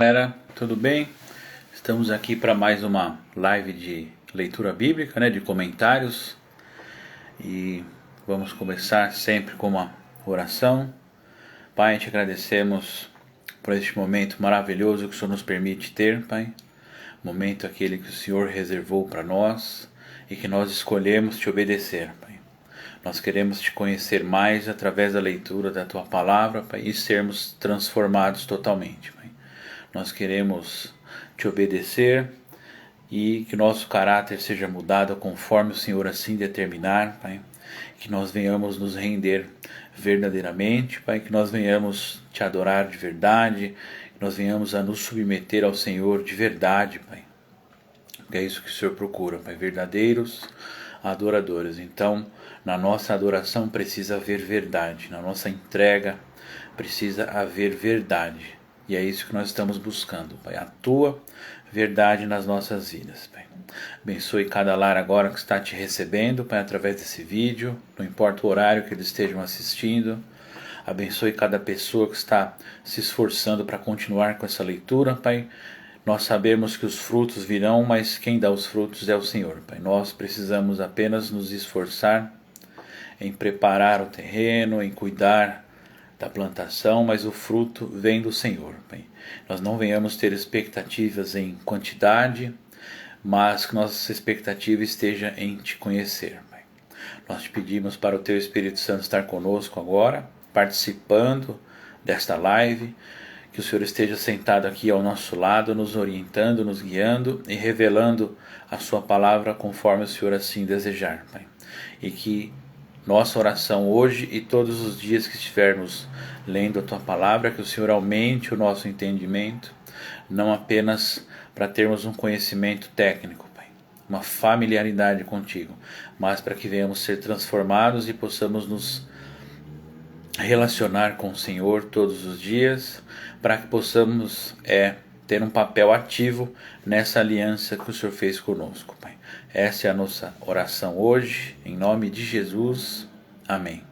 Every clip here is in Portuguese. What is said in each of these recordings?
Galera, tudo bem? Estamos aqui para mais uma live de leitura bíblica, de comentários, e vamos começar sempre com uma oração. Pai, te agradecemos por este momento maravilhoso que o Senhor nos permite ter, Pai. Momento aquele que o Senhor reservou para nós e que nós escolhemos te obedecer, Pai. Nós queremos te conhecer mais através da leitura da tua palavra, Pai, e sermos transformados totalmente, Pai. Nós queremos te obedecer e que nosso caráter seja mudado conforme o Senhor assim determinar, Pai. Que nós venhamos nos render verdadeiramente, Pai. Que nós venhamos te adorar de verdade, que nós venhamos a nos submeter ao Senhor de verdade, Pai. Porque é isso que o Senhor procura, Pai. Verdadeiros adoradores. Então, na nossa adoração precisa haver verdade, na nossa entrega precisa haver verdade. E é isso que nós estamos buscando, Pai. A tua verdade nas nossas vidas, Pai. Abençoe cada lar agora que está te recebendo, Pai, através desse vídeo. Não importa o horário que eles estejam assistindo. Abençoe cada pessoa que está se esforçando para continuar com essa leitura, Pai. Nós sabemos que os frutos virão, mas quem dá os frutos é o Senhor, Pai. Nós precisamos apenas nos esforçar em preparar o terreno, em cuidar da plantação, mas o fruto vem do Senhor, Pai. Nós não venhamos ter expectativas em quantidade, mas que nossa expectativa esteja em te conhecer, Pai. Nós te pedimos para o teu Espírito Santo estar conosco agora, participando desta live, que o Senhor esteja sentado aqui ao nosso lado, nos orientando, nos guiando e revelando a sua palavra conforme o Senhor assim desejar, Pai. E que nossa oração hoje e todos os dias que estivermos lendo a tua palavra, que o Senhor aumente o nosso entendimento, não apenas para termos um conhecimento técnico, Pai, uma familiaridade contigo, mas para que venhamos ser transformados e possamos nos relacionar com o Senhor todos os dias, para que possamos ter um papel ativo nessa aliança que o Senhor fez conosco, Pai. Essa é a nossa oração hoje, em nome de Jesus. Amém.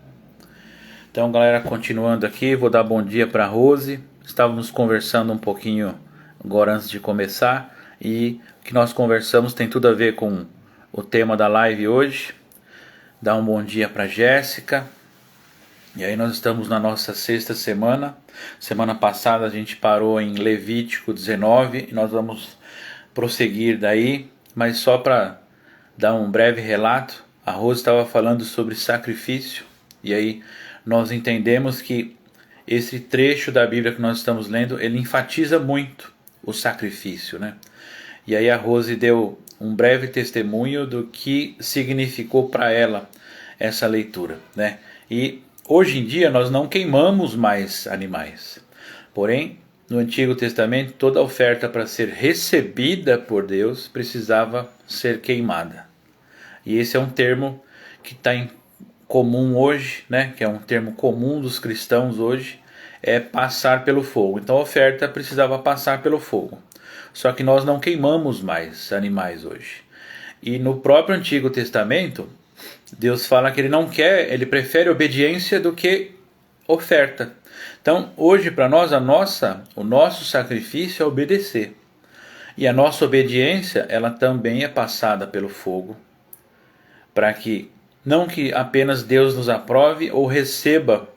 Então, galera, continuando aqui, vou dar bom dia para a Rose. Estávamos conversando um pouquinho agora antes de começar, e o que nós conversamos tem tudo a ver com o tema da live hoje. Dá um bom dia para Jéssica. E aí nós estamos na nossa sexta semana. Semana passada a gente parou em Levítico 19 e nós vamos prosseguir daí, mas só para dar um breve relato, a Rose estava falando sobre sacrifício, e aí nós entendemos que esse trecho da Bíblia que nós estamos lendo, ele enfatiza muito o sacrifício, E aí a Rose deu um breve testemunho do que significou para ela essa leitura, E hoje em dia nós não queimamos mais animais, porém no Antigo Testamento toda oferta para ser recebida por Deus precisava ser queimada. E esse é um termo que está em comum hoje, que é um termo comum dos cristãos hoje, é passar pelo fogo. Então a oferta precisava passar pelo fogo. Só que nós não queimamos mais animais hoje. E no próprio Antigo Testamento, Deus fala que ele não quer, ele prefere obediência do que oferta. Então, hoje para nós, o nosso sacrifício é obedecer. E a nossa obediência, ela também é passada pelo fogo, para que, não que apenas Deus nos aprove ou receba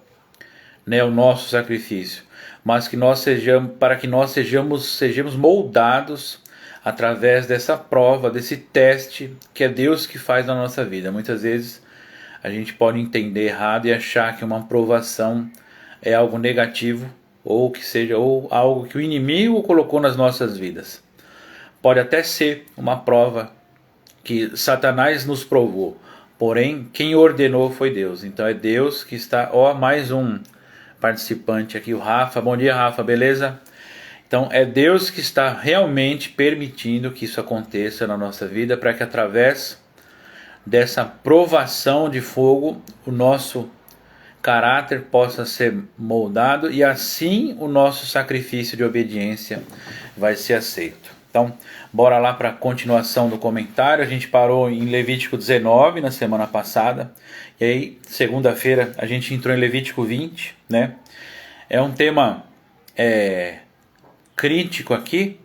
o nosso sacrifício, mas que para que nós sejamos moldados através dessa prova, desse teste que é Deus que faz na nossa vida. Muitas vezes a gente pode entender errado e achar que uma provação é algo negativo, ou que seja algo que o inimigo colocou nas nossas vidas. Pode até ser uma prova que Satanás nos provou, porém quem ordenou foi Deus. Então é Deus que está, mais um participante aqui, o Rafa. Bom dia, Rafa, beleza? Então é Deus que está realmente permitindo que isso aconteça na nossa vida, para que através dessa provação de fogo o nosso caráter possa ser moldado, e assim o nosso sacrifício de obediência vai ser aceito. Então, bora lá para a continuação do comentário. A gente parou em Levítico 19 na semana passada, e aí segunda-feira a gente entrou em Levítico 20, É um tema crítico aqui.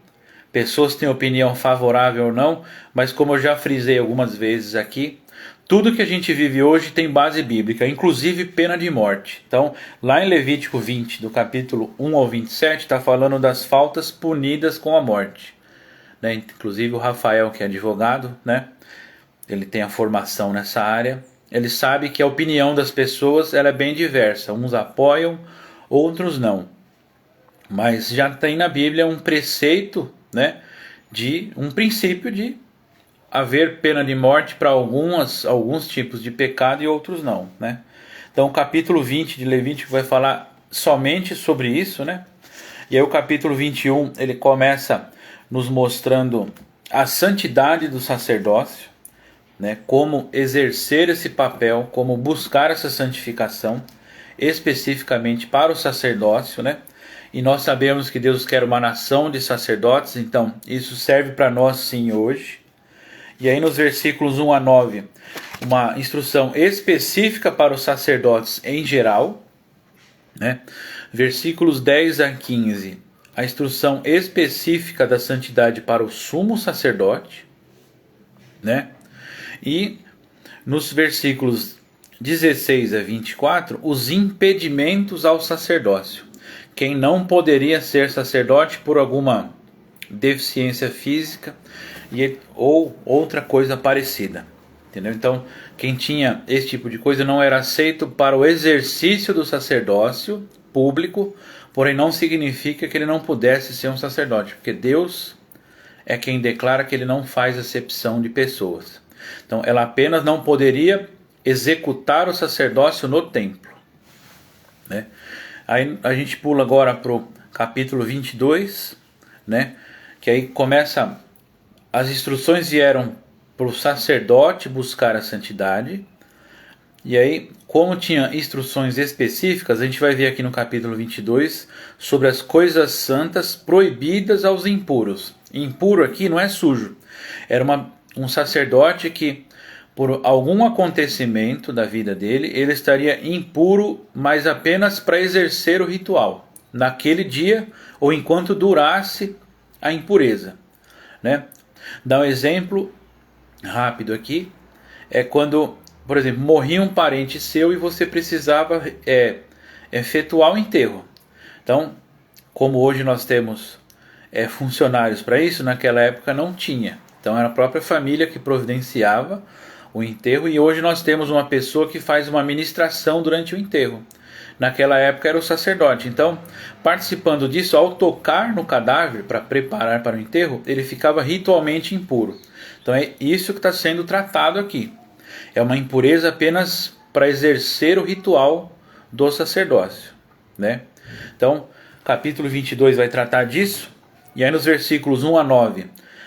Pessoas têm opinião favorável ou não, mas como eu já frisei algumas vezes aqui, tudo que a gente vive hoje tem base bíblica, inclusive pena de morte. Então, lá em Levítico 20, do capítulo 1 ao 27, está falando das faltas punidas com a morte. Né? Inclusive o Rafael, que é advogado, né? Ele tem a formação nessa área. Ele sabe que a opinião das pessoas ela é bem diversa. Uns apoiam, outros não. Mas já tem na Bíblia um preceito, né? Um princípio de haver pena de morte para alguns tipos de pecado e outros não, né? Então o capítulo 20 de Levítico vai falar somente sobre isso, né? E aí o capítulo 21 ele começa nos mostrando a santidade do sacerdócio, né? Como exercer esse papel, como buscar essa santificação especificamente para o sacerdócio, né? E nós sabemos que Deus quer uma nação de sacerdotes, então isso serve para nós sim hoje. E aí nos versículos 1 a 9, uma instrução específica para os sacerdotes em geral, né? Versículos 10 a 15, a instrução específica da santidade para o sumo sacerdote, né? E nos versículos 16 a 24, os impedimentos ao sacerdócio. Quem não poderia ser sacerdote por alguma deficiência física ou outra coisa parecida, entendeu? Então, quem tinha esse tipo de coisa não era aceito para o exercício do sacerdócio público, porém não significa que ele não pudesse ser um sacerdote, porque Deus é quem declara que ele não faz acepção de pessoas. Então, ela apenas não poderia executar o sacerdócio no templo, né? Aí a gente pula agora para o capítulo 22, né? Que aí começa, as instruções vieram para o sacerdote buscar a santidade. E aí, como tinha instruções específicas, a gente vai ver aqui no capítulo 22 sobre as coisas santas proibidas aos impuros. Impuro aqui não é sujo. Era um sacerdote que, por algum acontecimento da vida dele, ele estaria impuro, mas apenas para exercer o ritual, naquele dia ou enquanto durasse a impureza, né? Dá um exemplo rápido aqui, é quando, por exemplo, morria um parente seu e você precisava efetuar o enterro. Então, como hoje nós temos funcionários para isso, naquela época não tinha. Então era a própria família que providenciava o enterro, e hoje nós temos uma pessoa que faz uma ministração durante o enterro. Naquela época era o sacerdote. Então, participando disso, ao tocar no cadáver para preparar para o enterro, ele ficava ritualmente impuro. Então é isso que está sendo tratado aqui. É uma impureza apenas para exercer o ritual do sacerdócio, né? Então, capítulo 22 vai tratar disso. E aí nos versículos 1 a 9,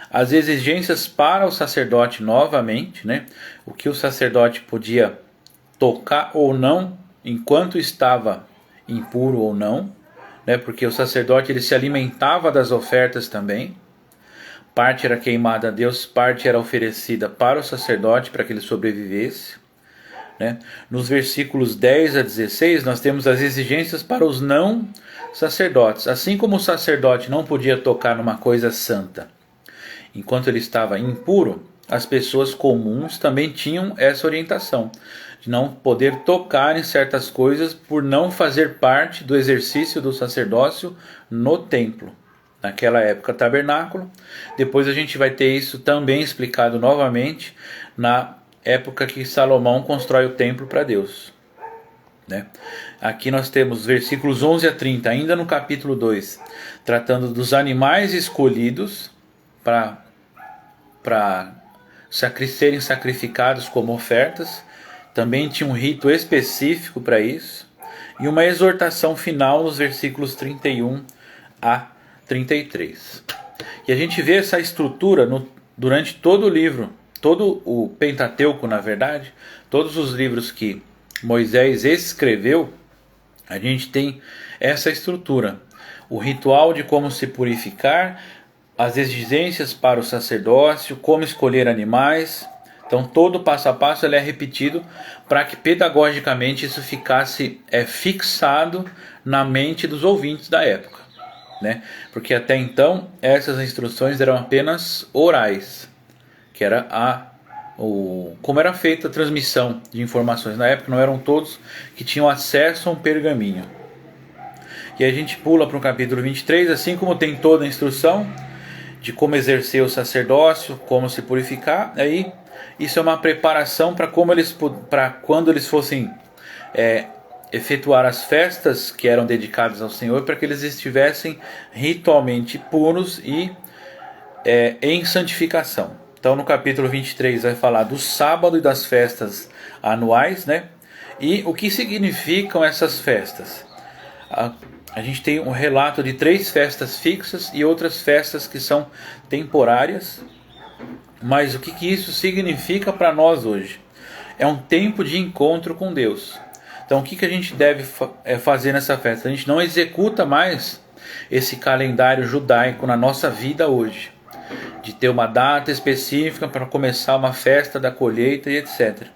as exigências para o sacerdote novamente, né? O que o sacerdote podia tocar ou não, enquanto estava impuro ou não, né? Porque o sacerdote ele se alimentava das ofertas também. Parte era queimada a Deus, parte era oferecida para o sacerdote para que ele sobrevivesse, né? Nos versículos 10 a 16 nós temos as exigências para os não sacerdotes. Assim como o sacerdote não podia tocar numa coisa santa enquanto ele estava impuro, as pessoas comuns também tinham essa orientação de não poder tocar em certas coisas por não fazer parte do exercício do sacerdócio no templo. Naquela época, tabernáculo. Depois a gente vai ter isso também explicado novamente na época que Salomão constrói o templo para Deus, né? Aqui nós temos versículos 11 a 30, ainda no capítulo 2, tratando dos animais escolhidos para serem sacrificados como ofertas. Também tinha um rito específico para isso. E uma exortação final nos versículos 31 a 33. E a gente vê essa estrutura durante todo o livro, todo o Pentateuco, na verdade, todos os livros que Moisés escreveu, a gente tem essa estrutura. O ritual de como se purificar, as exigências para o sacerdócio, como escolher animais. Então todo passo a passo ele é repetido para que pedagogicamente isso ficasse fixado na mente dos ouvintes da época, né? Porque até então essas instruções eram apenas orais, que era como era feita a transmissão de informações. Na época não eram todos que tinham acesso a um pergaminho. E aí a gente pula para o capítulo 23, assim como tem toda a instrução de como exercer o sacerdócio, como se purificar, aí isso é uma preparação para quando eles fossem efetuar as festas que eram dedicadas ao Senhor, para que eles estivessem ritualmente puros e em santificação. Então no capítulo 23 vai falar do sábado e das festas anuais, né? E o que significam essas festas? A gente tem um relato de 3 festas fixas e outras festas que são temporárias. Mas o que isso significa para nós hoje? É um tempo de encontro com Deus. Então o que a gente deve fazer nessa festa? A gente não executa mais esse calendário judaico na nossa vida hoje, de ter uma data específica para começar uma festa da colheita e etc.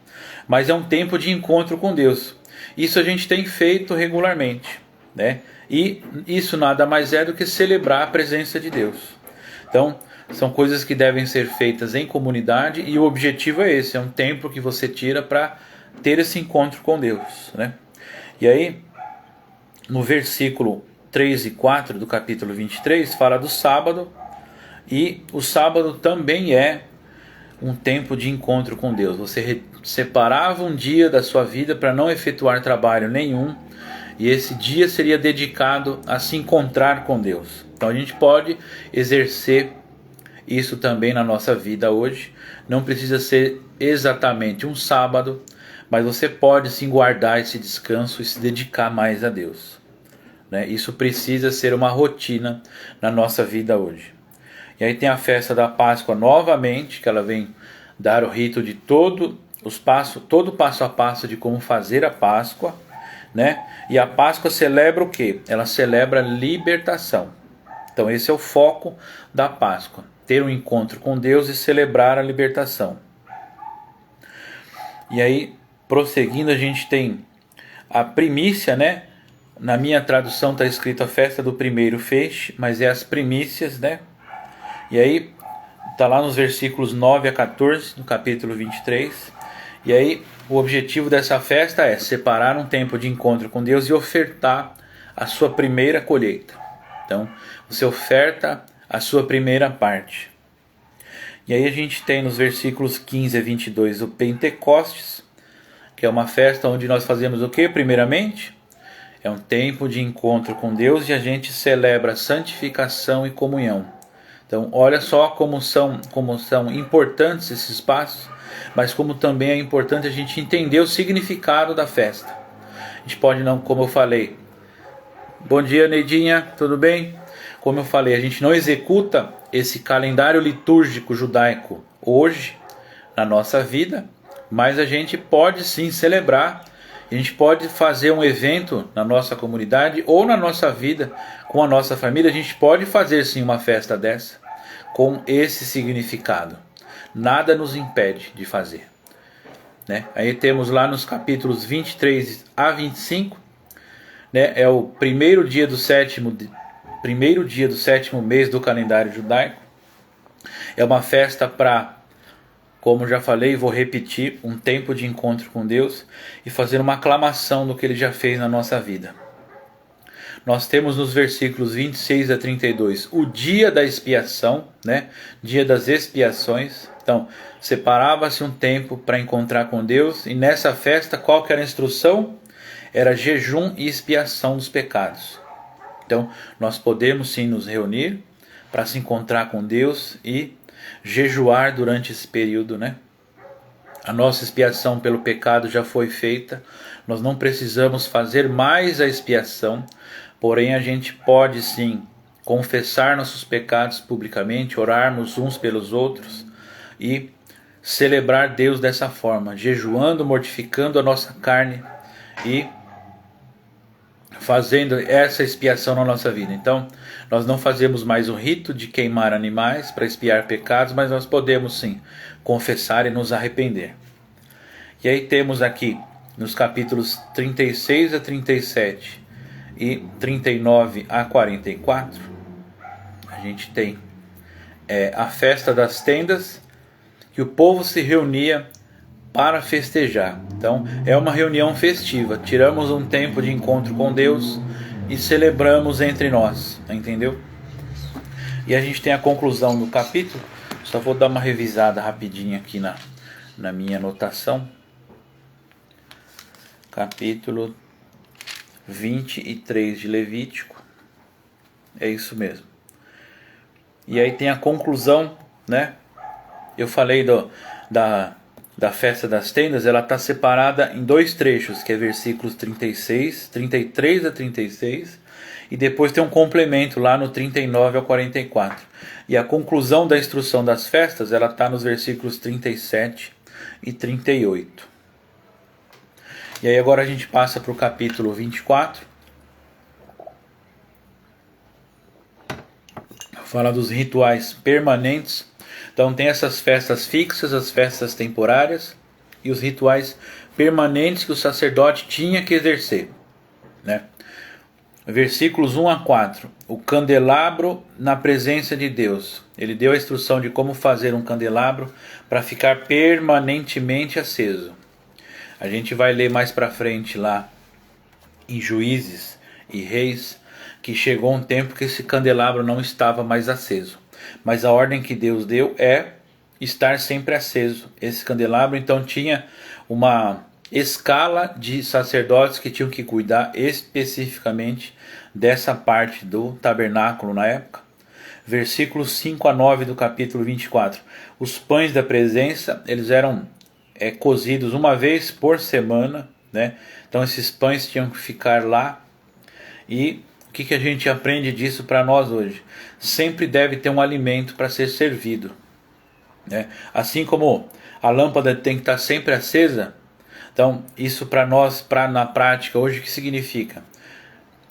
Mas é um tempo de encontro com Deus. Isso a gente tem feito regularmente, né? E isso nada mais é do que celebrar a presença de Deus. Então, são coisas que devem ser feitas em comunidade e o objetivo é esse, é um tempo que você tira para ter esse encontro com Deus, né? E aí, no versículo 3 e 4 do capítulo 23, fala do sábado, e o sábado também é um tempo de encontro com Deus. Você separava um dia da sua vida para não efetuar trabalho nenhum, e esse dia seria dedicado a se encontrar com Deus. Então a gente pode exercer isso também na nossa vida hoje. Não precisa ser exatamente um sábado, mas você pode sim guardar esse descanso e se dedicar mais a Deus, né? Isso precisa ser uma rotina na nossa vida hoje. E aí tem a festa da Páscoa novamente, que ela vem dar o rito de todo passo a passo de como fazer a Páscoa, né? E a Páscoa celebra o quê? Ela celebra a libertação. Então esse é o foco da Páscoa, ter um encontro com Deus e celebrar a libertação. E aí, prosseguindo, a gente tem a primícia, né? Na minha tradução está escrito a festa do primeiro feixe, mas é as primícias, né? E aí, está lá nos versículos 9 a 14, no capítulo 23. E aí, o objetivo dessa festa é separar um tempo de encontro com Deus e ofertar a sua primeira colheita. Então, você oferta a sua primeira parte. E aí a gente tem nos versículos 15 a 22 o Pentecostes, que é uma festa onde nós fazemos o quê? Primeiramente, é um tempo de encontro com Deus e a gente celebra santificação e comunhão. Então, olha só como são importantes esses passos, mas como também é importante a gente entender o significado da festa. A gente pode não, como eu falei, bom dia Neidinha, tudo bem? Como eu falei, a gente não executa esse calendário litúrgico judaico hoje na nossa vida, mas a gente pode sim celebrar, a gente pode fazer um evento na nossa comunidade ou na nossa vida com a nossa família, a gente pode fazer sim uma festa dessa com esse significado. Nada nos impede de fazer, né? Aí temos lá nos capítulos 23 a 25, né? É o primeiro dia do sétimo mês do calendário judaico. É uma festa para, como já falei, vou repetir, um tempo de encontro com Deus e fazer uma aclamação do que Ele já fez na nossa vida. Nós temos nos versículos 26 a 32 o dia da expiação, né? Dia das expiações. Então, separava-se um tempo para encontrar com Deus, e nessa festa qual que era a instrução? Era jejum e expiação dos pecados. Então, nós podemos sim nos reunir para se encontrar com Deus e jejuar durante esse período, né? A nossa expiação pelo pecado já foi feita, nós não precisamos fazer mais a expiação, porém a gente pode sim confessar nossos pecados publicamente, orarmos uns pelos outros e celebrar Deus dessa forma, jejuando, mortificando a nossa carne e fazendo essa expiação na nossa vida. Então, nós não fazemos mais o rito de queimar animais para expiar pecados, mas nós podemos sim confessar e nos arrepender. E aí temos aqui nos capítulos 36 a 37 e 39 a 44, a gente tem a festa das tendas, que o povo se reunia para festejar. Então é uma reunião festiva, tiramos um tempo de encontro com Deus e celebramos entre nós, entendeu? E a gente tem a conclusão do capítulo. Só vou dar uma revisada rapidinho aqui na minha anotação. Capítulo 23 de Levítico. É isso mesmo. E aí tem a conclusão, né? Eu falei da festa das tendas, ela está separada em dois trechos, que é versículos 33 a 36, e depois tem um complemento lá no 39 ao 44. E a conclusão da instrução das festas, ela está nos versículos 37 e 38. E aí agora a gente passa para o capítulo 24. Fala dos rituais permanentes. Então tem essas festas fixas, as festas temporárias e os rituais permanentes que o sacerdote tinha que exercer, né? Versículos 1 a 4. O candelabro na presença de Deus. Ele deu a instrução de como fazer um candelabro para ficar permanentemente aceso. A gente vai ler mais para frente lá em Juízes e Reis que chegou um tempo que esse candelabro não estava mais aceso. Mas a ordem que Deus deu é estar sempre aceso. Esse candelabro então tinha uma escala de sacerdotes que tinham que cuidar especificamente dessa parte do tabernáculo na época. Versículos 5 a 9 do capítulo 24. Os pães da presença, eles eram cozidos uma vez por semana, né? Então esses pães tinham que ficar lá. E o que a gente aprende disso para nós hoje? Sempre deve ter um alimento para ser servido, né? Assim como a lâmpada tem que estar sempre acesa, então isso para nós, na prática hoje, o que significa?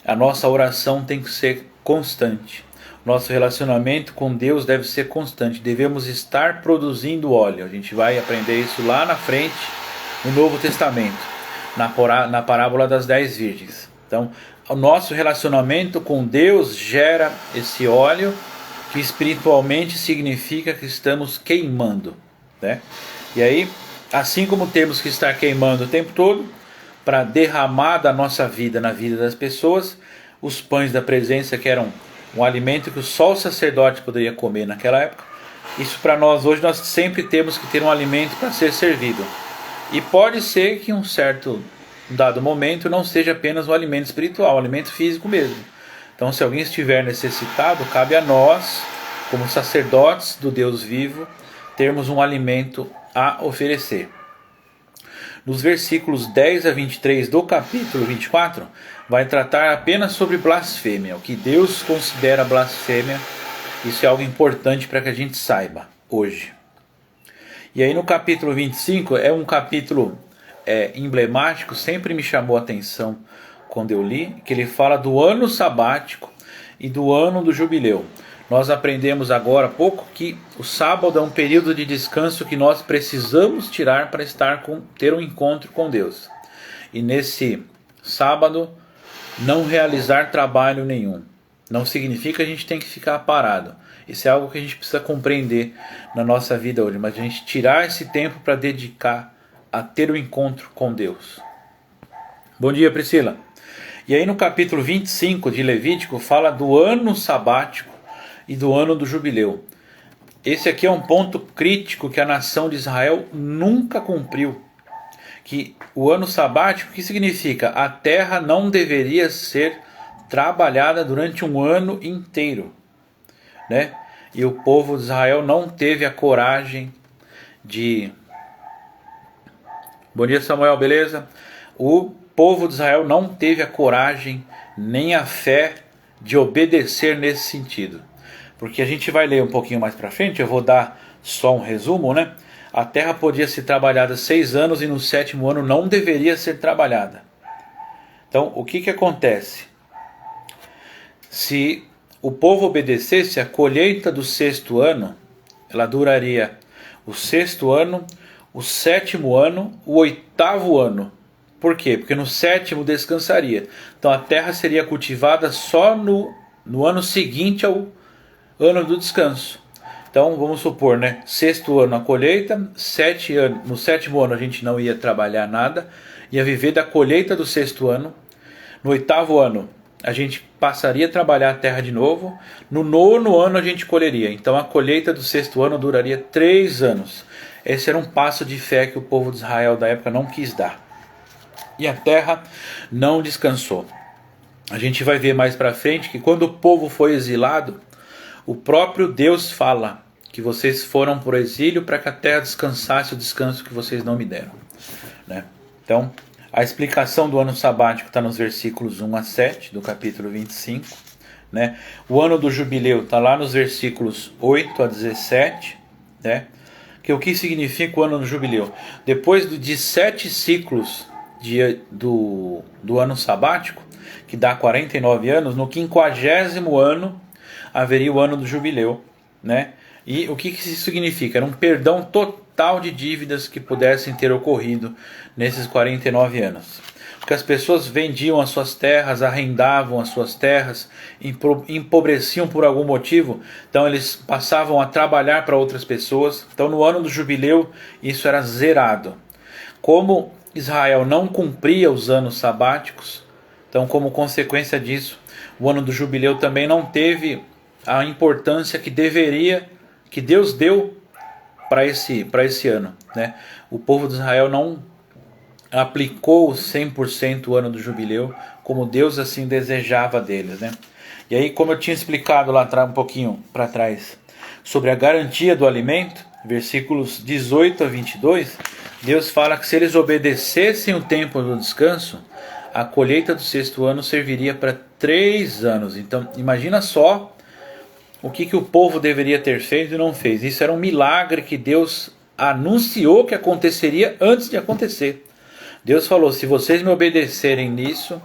A nossa oração tem que ser constante. Nosso relacionamento com Deus deve ser constante. Devemos estar produzindo óleo. A gente vai aprender isso lá na frente, no Novo Testamento, na parábola das 10 virgens. Então, o nosso relacionamento com Deus gera esse óleo, que espiritualmente significa que estamos queimando, né? E aí, assim como temos que estar queimando o tempo todo, para derramar da nossa vida na vida das pessoas, os pães da presença, que eram um alimento que só o sacerdote poderia comer naquela época, isso para nós hoje, nós sempre temos que ter um alimento para ser servido. E pode ser que um dado momento não seja apenas um alimento espiritual, um alimento físico mesmo. Então, se alguém estiver necessitado, cabe a nós, como sacerdotes do Deus vivo, termos um alimento a oferecer. Nos versículos 10 a 23 do capítulo 24, vai tratar apenas sobre blasfêmia, o que Deus considera blasfêmia. Isso é algo importante para que a gente saiba hoje. E aí no capítulo 25, é um capítulo emblemático, sempre me chamou a atenção quando eu li, que ele fala do ano sabático e do ano do jubileu. Nós aprendemos agora há pouco que o sábado é um período de descanso que nós precisamos tirar para ter um encontro com Deus. E nesse sábado, não realizar trabalho nenhum. Não significa que a gente tem que ficar parado. Isso é algo que a gente precisa compreender na nossa vida hoje. Mas a gente tirar esse tempo para dedicar a ter o encontro com Deus. Bom dia, Priscila. E aí no capítulo 25 de Levítico fala do ano sabático e do ano do jubileu. Esse aqui é um ponto crítico que a nação de Israel nunca cumpriu. Que o ano sabático, o que significa? A terra não deveria ser trabalhada durante um ano inteiro, né? E o povo de Israel não teve a coragem de... Bom dia, Samuel, beleza? O povo de Israel não teve a coragem nem a fé de obedecer nesse sentido. Porque a gente vai ler um pouquinho mais para frente, eu vou dar só um resumo, né? A terra podia ser trabalhada 6 anos e no 7º ano não deveria ser trabalhada. Então, o que acontece? Se o povo obedecesse, a colheita do 6º ano, ela duraria o 6º ano, o 7º ano, o 8º ano. Por quê? Porque no sétimo descansaria. Então a terra seria cultivada só no ano seguinte ao ano do descanso. Então vamos supor, né? Sexto ano a colheita, no sétimo ano a gente não ia trabalhar nada, ia viver da colheita do sexto ano. No oitavo ano a gente passaria a trabalhar a terra de novo. No nono ano a gente colheria. Então a colheita do sexto ano duraria 3 anos. Esse era um passo de fé que o povo de Israel da época não quis dar. E a terra não descansou. A gente vai ver mais para frente que quando o povo foi exilado, o próprio Deus fala que vocês foram por exílio para que a terra descansasse o descanso que vocês não me deram, né? Então, a explicação do ano sabático está nos versículos 1 a 7 do capítulo 25, né? O ano do jubileu está lá nos versículos 8 a 17, né? Que o que significa o ano do jubileu? Depois de 7 ciclos do ano sabático, que dá 49 anos, no 50º ano haveria o ano do jubileu, né? E o que isso significa? Era um perdão total de dívidas que pudessem ter ocorrido nesses 49 anos. Porque as pessoas vendiam as suas terras, arrendavam as suas terras, empobreciam por algum motivo, então eles passavam a trabalhar para outras pessoas. Então no ano do jubileu isso era zerado. Como Israel não cumpria os anos sabáticos, então como consequência disso, o ano do jubileu também não teve a importância que Deus deu para esse ano, né? O povo de Israel não aplicou 100% o ano do jubileu como Deus assim desejava deles, né? E aí, como eu tinha explicado lá atrás, um pouquinho para trás, sobre a garantia do alimento, versículos 18 a 22, Deus fala que se eles obedecessem o tempo do descanso, a colheita do sexto ano serviria para 3 anos. Então, imagina só o que o povo deveria ter feito e não fez. Isso era um milagre que Deus anunciou que aconteceria antes de acontecer. Deus falou: se vocês me obedecerem nisso,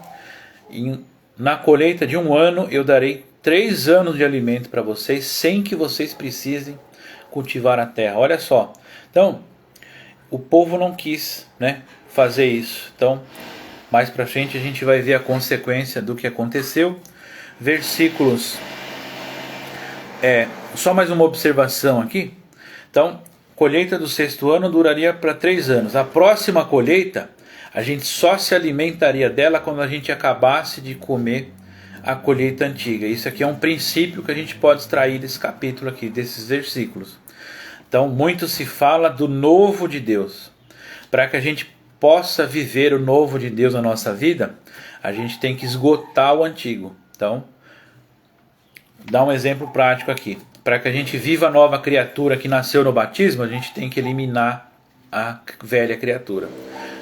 na colheita de 1 ano eu darei 3 anos de alimento para vocês, sem que vocês precisem cultivar a terra. Olha só. Então, o povo não quis, né, fazer isso. Então, mais para frente a gente vai ver a consequência do que aconteceu. Versículos... só mais uma observação aqui. Então, colheita do sexto ano duraria para 3 anos. A próxima colheita, a gente só se alimentaria dela quando a gente acabasse de comer a colheita antiga. Isso aqui é um princípio que a gente pode extrair desse capítulo aqui, desses versículos. Então, muito se fala do novo de Deus. Para que a gente possa viver o novo de Deus na nossa vida, a gente tem que esgotar o antigo. Então, dá um exemplo prático aqui. Para que a gente viva a nova criatura que nasceu no batismo, a gente tem que eliminar a velha criatura.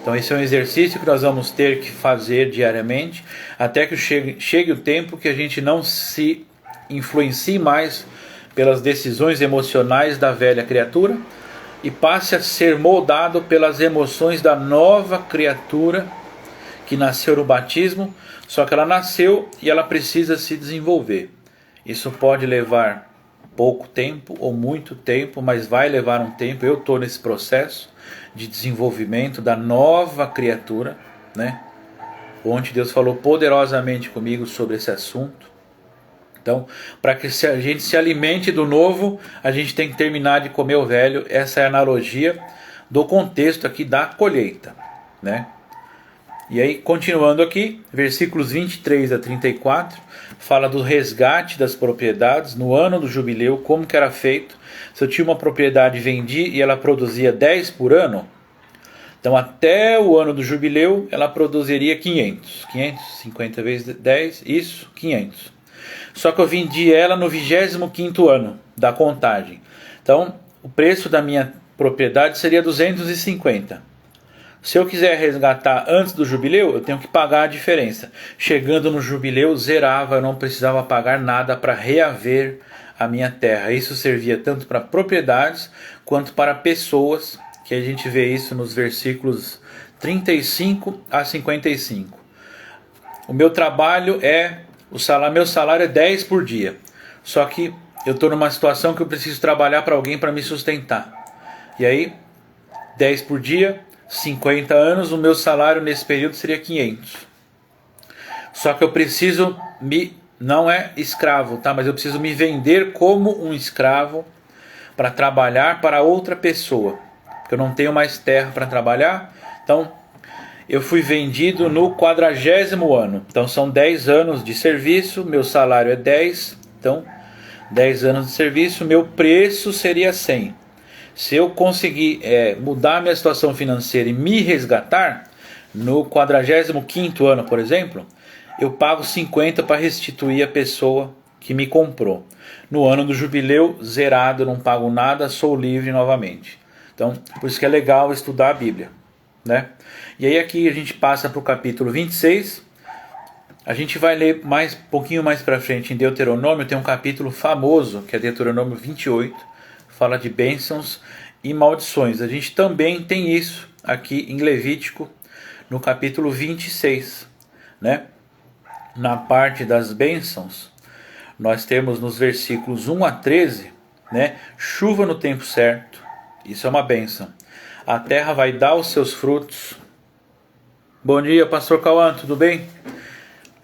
Então esse é um exercício que nós vamos ter que fazer diariamente, até que chegue o tempo que a gente não se influencie mais pelas decisões emocionais da velha criatura e passe a ser moldado pelas emoções da nova criatura que nasceu no batismo, só que ela nasceu e ela precisa se desenvolver. Isso pode levar pouco tempo ou muito tempo, mas vai levar um tempo. Eu estou nesse processo de desenvolvimento da nova criatura, né? Ontem Deus falou poderosamente comigo sobre esse assunto. Então, para que a gente se alimente do novo, a gente tem que terminar de comer o velho. Essa é a analogia do contexto aqui da colheita, né? E aí, continuando aqui, versículos 23 a 34, fala do resgate das propriedades no ano do jubileu, como que era feito. Se eu tinha uma propriedade, vendi e ela produzia 10 por ano, então até o ano do jubileu ela produziria 500. 50 vezes 10, isso, 500. Só que eu vendi ela no 25º ano da contagem. Então, o preço da minha propriedade seria 250. Se eu quiser resgatar antes do jubileu, eu tenho que pagar a diferença. Chegando no jubileu, zerava, eu não precisava pagar nada para reaver a minha terra. Isso servia tanto para propriedades quanto para pessoas, que a gente vê isso nos versículos 35 a 55. O meu trabalho meu salário é 10 por dia. Só que eu estou numa situação que eu preciso trabalhar para alguém para me sustentar. E aí, 10 por dia, 50 anos, o meu salário nesse período seria 500. Só que eu preciso não é escravo, tá? Mas eu preciso me vender como um escravo para trabalhar para outra pessoa, porque eu não tenho mais terra para trabalhar. Então eu fui vendido no 40º ano. Então são 10 anos de serviço, meu salário é 10. Então 10 anos de serviço, meu preço seria 100. Se eu conseguir mudar minha situação financeira e me resgatar, no 45º ano, por exemplo, eu pago 50 para restituir a pessoa que me comprou. No ano do jubileu, zerado, não pago nada, sou livre novamente. Então, por isso que é legal estudar a Bíblia, né? E aí aqui a gente passa para o capítulo 26. A gente vai ler um pouquinho mais para frente em Deuteronômio, tem um capítulo famoso, que é Deuteronômio 28, fala de bênçãos e maldições. A gente também tem isso aqui em Levítico, no capítulo 26, né? Na parte das bênçãos, nós temos nos versículos 1 a 13, né? Chuva no tempo certo, isso é uma bênção. A terra vai dar os seus frutos. Bom dia, pastor Cauã, tudo bem?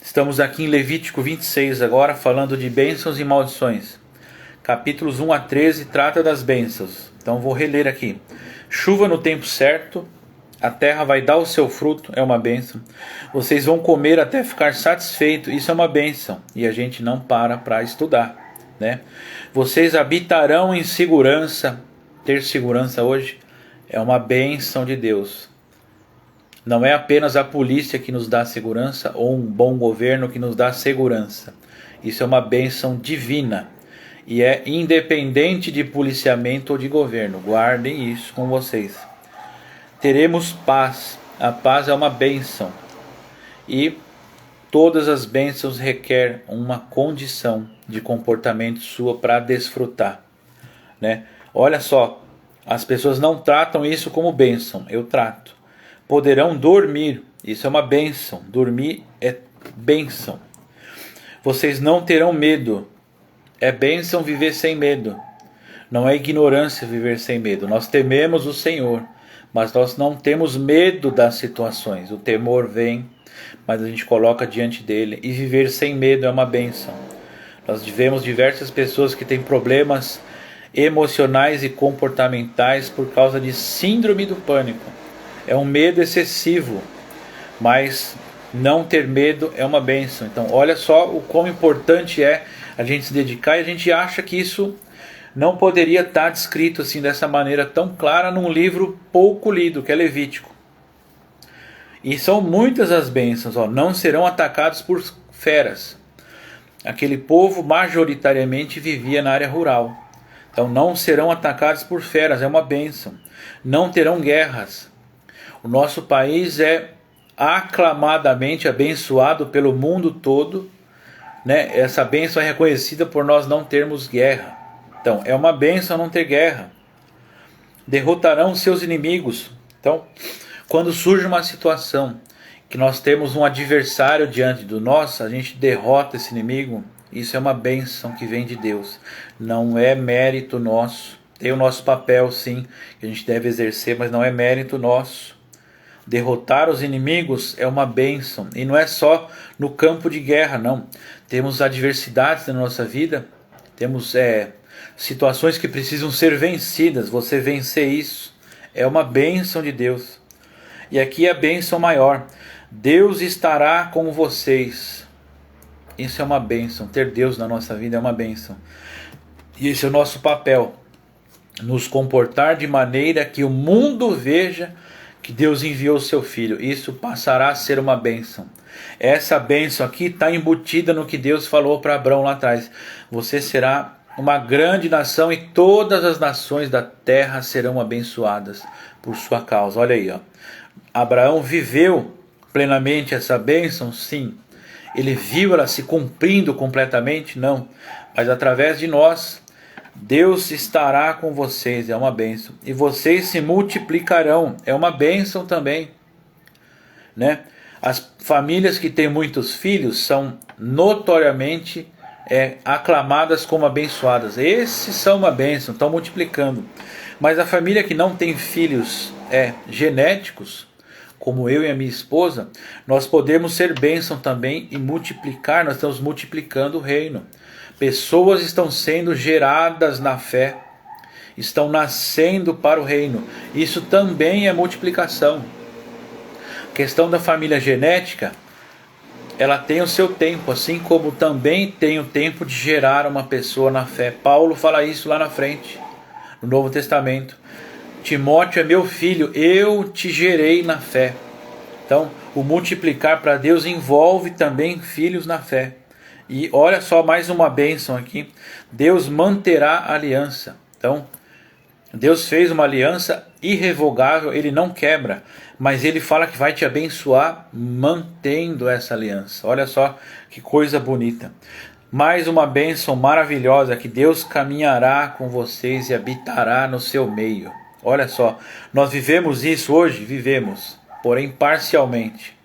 Estamos aqui em Levítico 26 agora, falando de bênçãos e maldições. Capítulos 1 a 13 trata das bênçãos. Então vou reler aqui. Chuva no tempo certo, a terra vai dar o seu fruto, é uma bênção. Vocês vão comer até ficar satisfeito, isso é uma bênção. E a gente não para estudar, né? Vocês habitarão em segurança. Ter segurança hoje é uma bênção de Deus. Não é apenas a polícia que nos dá segurança ou um bom governo que nos dá segurança. Isso é uma bênção divina e é independente de policiamento ou de governo. Guardem isso com vocês. Teremos paz. A paz é uma bênção. E todas as bênçãos requerem uma condição de comportamento sua para desfrutar, né? Olha só, as pessoas não tratam isso como bênção. Eu trato. Poderão dormir. Isso é uma bênção. Dormir é bênção. Vocês não terão medo. É bênção viver sem medo. Não é ignorância viver sem medo. Nós tememos o Senhor, mas nós não temos medo das situações. O temor vem, mas a gente coloca diante dele. E viver sem medo é uma bênção. Nós vemos diversas pessoas que têm problemas emocionais e comportamentais por causa de síndrome do pânico. É um medo excessivo, mas não ter medo é uma bênção. Então olha só o quão importante é a gente se dedicar, e a gente acha que isso não poderia estar descrito assim dessa maneira tão clara num livro pouco lido, que é Levítico. E são muitas as bênçãos, não serão atacados por feras. Aquele povo majoritariamente vivia na área rural. Então não serão atacados por feras, é uma bênção. Não terão guerras. O nosso país é aclamadamente abençoado pelo mundo todo, né? Essa bênção é reconhecida por nós não termos guerra. Então, é uma bênção não ter guerra. Derrotarão seus inimigos. Então, quando surge uma situação que nós temos um adversário diante do nós, a gente derrota esse inimigo. Isso é uma bênção que vem de Deus. Não é mérito nosso. Tem o nosso papel, sim, que a gente deve exercer, mas não é mérito nosso. Derrotar os inimigos é uma bênção. E não é só no campo de guerra, não. Temos adversidades na nossa vida. Temos situações que precisam ser vencidas. Você vencer isso é uma bênção de Deus. E aqui é a bênção maior. Deus estará com vocês. Isso é uma bênção. Ter Deus na nossa vida é uma bênção. E esse é o nosso papel. Nos comportar de maneira que o mundo veja que Deus enviou o seu Filho. Isso passará a ser uma bênção. Essa bênção aqui está embutida no que Deus falou para Abraão lá atrás. Você será uma grande nação e todas as nações da terra serão abençoadas por sua causa. Olha aí, Abraão viveu plenamente essa bênção? Sim. Ele viu ela se cumprindo completamente? Não. Mas através de nós, Deus estará com vocês, é uma bênção. E vocês se multiplicarão, é uma bênção também, né? As famílias que têm muitos filhos são notoriamente aclamadas como abençoadas. Esses são uma bênção, estão multiplicando. Mas a família que não tem filhos genéticos, como eu e a minha esposa, nós podemos ser bênção também e multiplicar, nós estamos multiplicando o reino. Pessoas estão sendo geradas na fé, estão nascendo para o reino. Isso também é multiplicação. A questão da família genética, ela tem o seu tempo, assim como também tem o tempo de gerar uma pessoa na fé. Paulo fala isso lá na frente, no Novo Testamento. Timóteo é meu filho, eu te gerei na fé. Então, o multiplicar para Deus envolve também filhos na fé. E olha só mais uma bênção aqui. Deus manterá a aliança. Então, Deus fez uma aliança irrevogável, Ele não quebra, mas Ele fala que vai te abençoar mantendo essa aliança. Olha só que coisa bonita. Mais uma bênção maravilhosa, que Deus caminhará com vocês e habitará no seu meio. Olha só, nós vivemos isso hoje? Vivemos, porém parcialmente.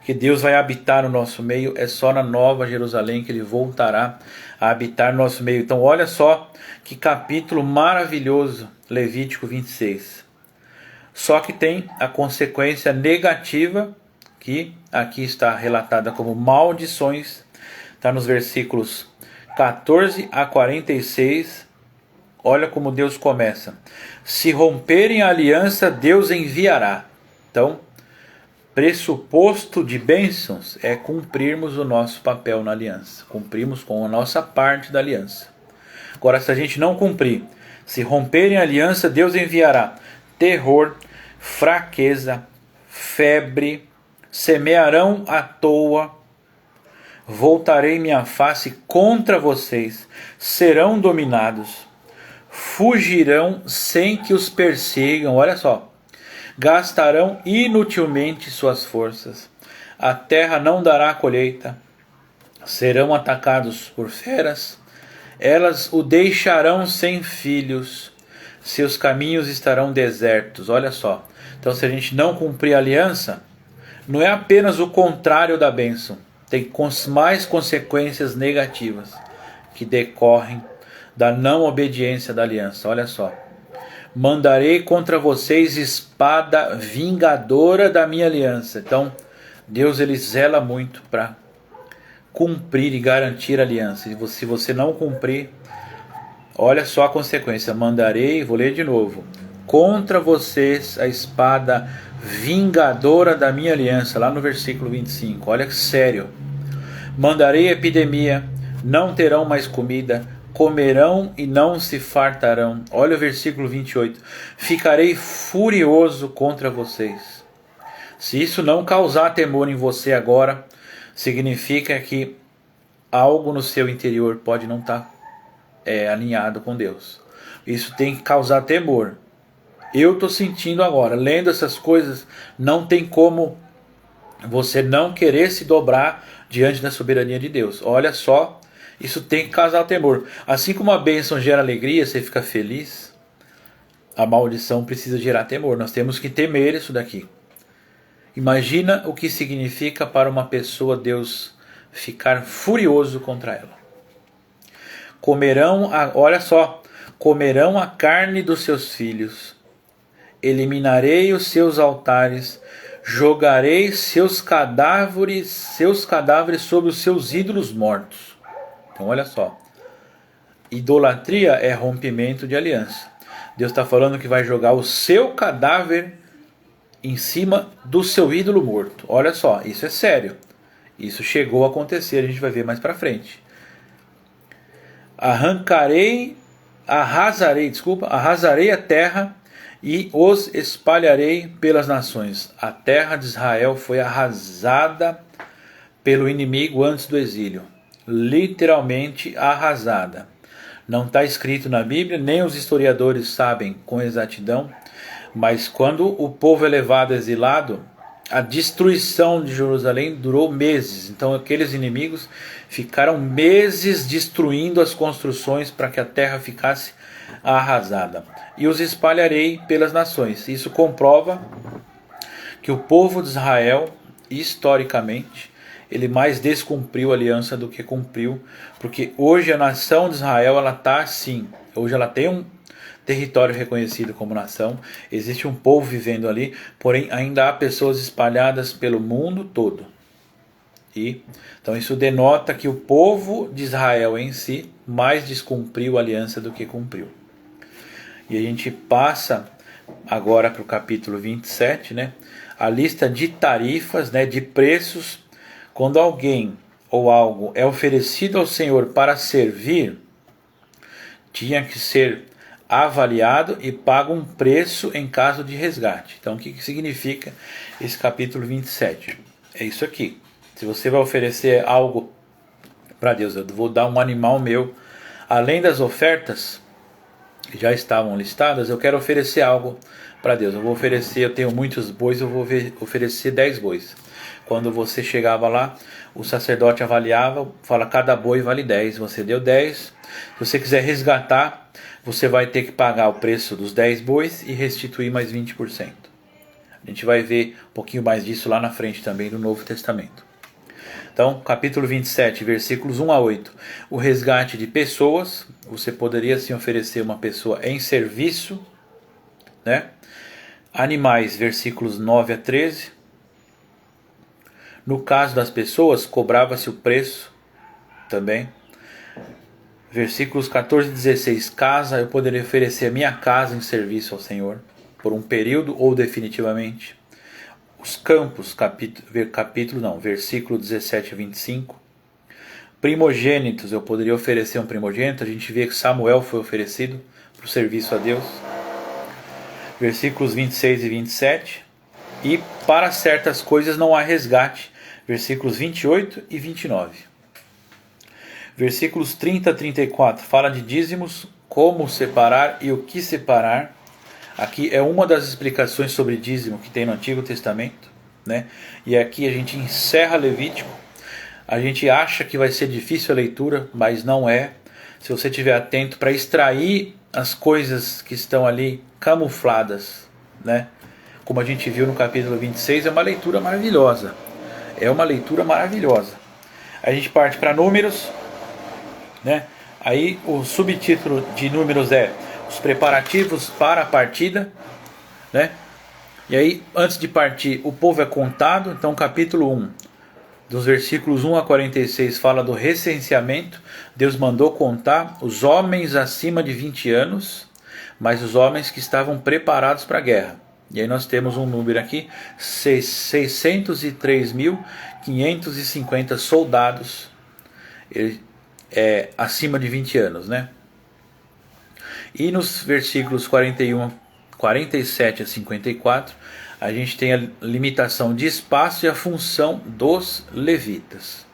Que Deus vai habitar no nosso meio, é só na Nova Jerusalém que Ele voltará a habitar no nosso meio. Então olha só que capítulo maravilhoso, Levítico 26. Só que tem a consequência negativa, que aqui está relatada como maldições, está nos versículos 14 a 46, olha como Deus começa. Se romperem a aliança, Deus enviará. Então, pressuposto de bênçãos é cumprirmos o nosso papel na aliança, cumprirmos com a nossa parte da aliança. Agora, se a gente não cumprir, se romperem a aliança, Deus enviará terror, fraqueza, febre, semearão à toa, voltarei minha face contra vocês, serão dominados, fugirão sem que os persigam, olha só, gastarão inutilmente suas forças, a terra não dará colheita, serão atacados por feras, elas o deixarão sem filhos, seus caminhos estarão desertos. Olha só, então se a gente não cumprir a aliança, não é apenas o contrário da bênção, tem mais consequências negativas que decorrem da não obediência da aliança. Olha só, mandarei contra vocês espada vingadora da minha aliança. Então Deus, ele zela muito para cumprir e garantir a aliança. E se você não cumprir, olha só a consequência. Mandarei, vou ler de novo, contra vocês a espada vingadora da minha aliança, lá no versículo 25. Olha que sério. Mandarei epidemia, não terão mais comida, comerão e não se fartarão. Olha o versículo 28. Ficarei furioso contra vocês. Se isso não causar temor em você agora, significa que algo no seu interior pode não estar alinhado com Deus. Isso tem que causar temor. Eu estou sentindo agora, lendo essas coisas, não tem como você não querer se dobrar diante da soberania de Deus. Olha só, isso tem que causar temor. Assim como a bênção gera alegria, você fica feliz, a maldição precisa gerar temor. Nós temos que temer isso daqui. Imagina o que significa para uma pessoa Deus ficar furioso contra ela. Olha só, comerão a carne dos seus filhos, eliminarei os seus altares, jogarei seus cadáveres sobre os seus ídolos mortos. Então olha só, idolatria é rompimento de aliança. Deus está falando que vai jogar o seu cadáver em cima do seu ídolo morto. Olha só, isso é sério. Isso chegou a acontecer, a gente vai ver mais para frente. Arrasarei a terra e os espalharei pelas nações. A terra de Israel foi arrasada pelo inimigo antes do exílio. Literalmente arrasada. Não está escrito na Bíblia, nem os historiadores sabem com exatidão, mas quando o povo é levado exilado, a destruição de Jerusalém durou meses. Então aqueles inimigos ficaram meses destruindo as construções para que a terra ficasse arrasada. E os espalharei pelas nações. Isso comprova que o povo de Israel, historicamente, ele mais descumpriu a aliança do que cumpriu, porque hoje a nação de Israel, ela está assim, hoje ela tem território reconhecido como nação, existe um povo vivendo ali, porém ainda há pessoas espalhadas pelo mundo todo. Então isso denota que o povo de Israel em si mais descumpriu a aliança do que cumpriu. E a gente passa agora para o capítulo 27, né? A lista de tarifas, né, de preços, quando alguém ou algo é oferecido ao Senhor para servir, tinha que ser avaliado e pago um preço em caso de resgate. Então o que significa esse capítulo 27? É isso aqui. Se você vai oferecer algo para Deus, eu vou dar um animal meu, além das ofertas que já estavam listadas, eu quero oferecer algo para Deus. Eu tenho muitos bois, eu vou oferecer 10 bois. Quando você chegava lá, o sacerdote avaliava, fala, cada boi vale 10, você deu 10. Se você quiser resgatar, você vai ter que pagar o preço dos 10 bois e restituir mais 20%. A gente vai ver um pouquinho mais disso lá na frente também no Novo Testamento. Então, capítulo 27, versículos 1 a 8. O resgate de pessoas. Você poderia sim oferecer uma pessoa em serviço, né? Animais, versículos 9 a 13. No caso das pessoas, cobrava-se o preço também. Versículos 14 e 16. Casa, eu poderia oferecer a minha casa em serviço ao Senhor, por um período ou definitivamente. Os campos, versículo 17 a 25. Primogênitos, eu poderia oferecer um primogênito. A gente vê que Samuel foi oferecido para o serviço a Deus. Versículos 26 e 27. E para certas coisas não há resgate. Versículos 28 e 29. Versículos 30 a 34. Fala de dízimos, como separar e o que separar. Aqui é uma das explicações sobre dízimo que tem no Antigo Testamento, né? E aqui a gente encerra Levítico. A gente acha que vai ser difícil a leitura, mas não é. Se você estiver atento para extrair as coisas que estão ali camufladas, né? Como a gente viu no capítulo 26, é uma leitura maravilhosa. É uma leitura maravilhosa. A gente parte para Números, né? Aí o subtítulo de Números é os preparativos para a partida, né? E aí, antes de partir, o povo é contado. Então, capítulo 1, dos versículos 1 a 46, fala do recenseamento. Deus mandou contar os homens acima de 20 anos, mas os homens que estavam preparados para a guerra. E aí nós temos um número aqui, 603.550 soldados acima de 20 anos, né? E nos versículos 47 a 54, a gente tem a limitação de espaço e a função dos levitas.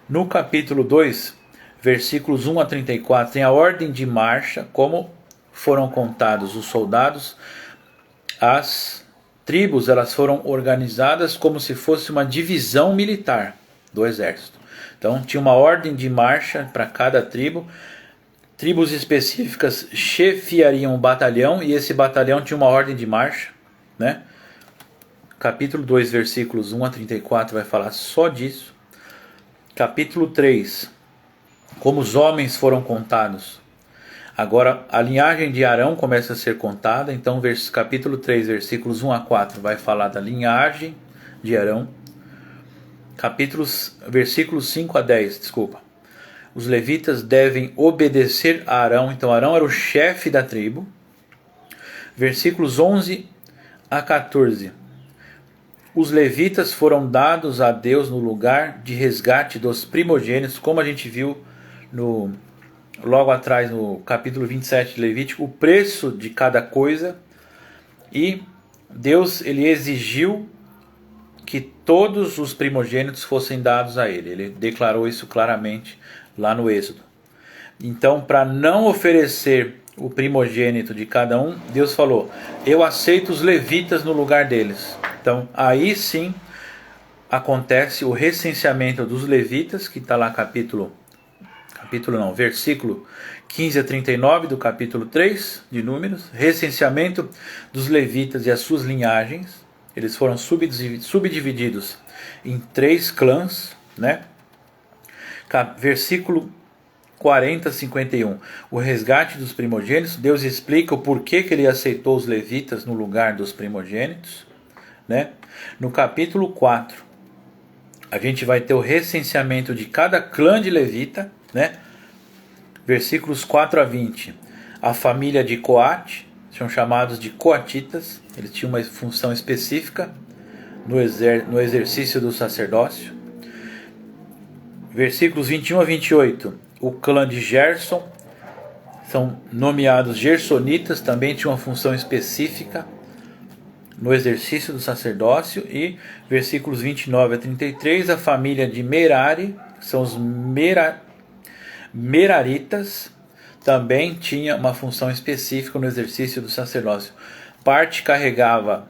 No capítulo 2, versículos 1 a 34, tem a ordem de marcha, como foram contados os soldados. As tribos, elas foram organizadas como se fosse uma divisão militar do exército. Então tinha uma ordem de marcha para cada tribo. Tribos específicas chefiariam um batalhão e esse batalhão tinha uma ordem de marcha, né? Capítulo 2, versículos 1 a 34 vai falar só disso. Capítulo 3, como os homens foram contados. Agora a linhagem de Arão começa a ser contada, então capítulo 3, versículos 1 a 4 vai falar da linhagem de Arão. Versículos 5 a 10, desculpa. Os levitas devem obedecer a Arão. Então Arão era o chefe da tribo. Versículos 11 a 14. Os levitas foram dados a Deus no lugar de resgate dos primogênitos, como a gente viu logo atrás no capítulo 27 de Levítico, o preço de cada coisa. E Deus ele exigiu que todos os primogênitos fossem dados a ele. Ele declarou isso claramente lá no Êxodo. Então, para não oferecer o primogênito de cada um, Deus falou: eu aceito os levitas no lugar deles. Então, aí sim acontece o recenseamento dos levitas, que está lá versículo 15 a 39 do capítulo 3 de Números. Recenseamento dos levitas e as suas linhagens. Eles foram subdivididos em 3 clãs, né? Versículo 40, 51. O resgate dos primogênitos. Deus explica o porquê que ele aceitou os levitas no lugar dos primogênitos, né? No capítulo 4, a gente vai ter o recenseamento de cada clã de levita, né? Versículos 4 a 20. A família de Coate, são chamados de coatitas, eles tinham uma função específica no exercício do sacerdócio. Versículos 21 a 28. O clã de Gerson, são nomeados gersonitas, também tinham uma função específica no exercício do sacerdócio. E versículos 29 a 33, a família de Merari, são os Meraritas, também tinha uma função específica no exercício do sacerdócio. Parte carregava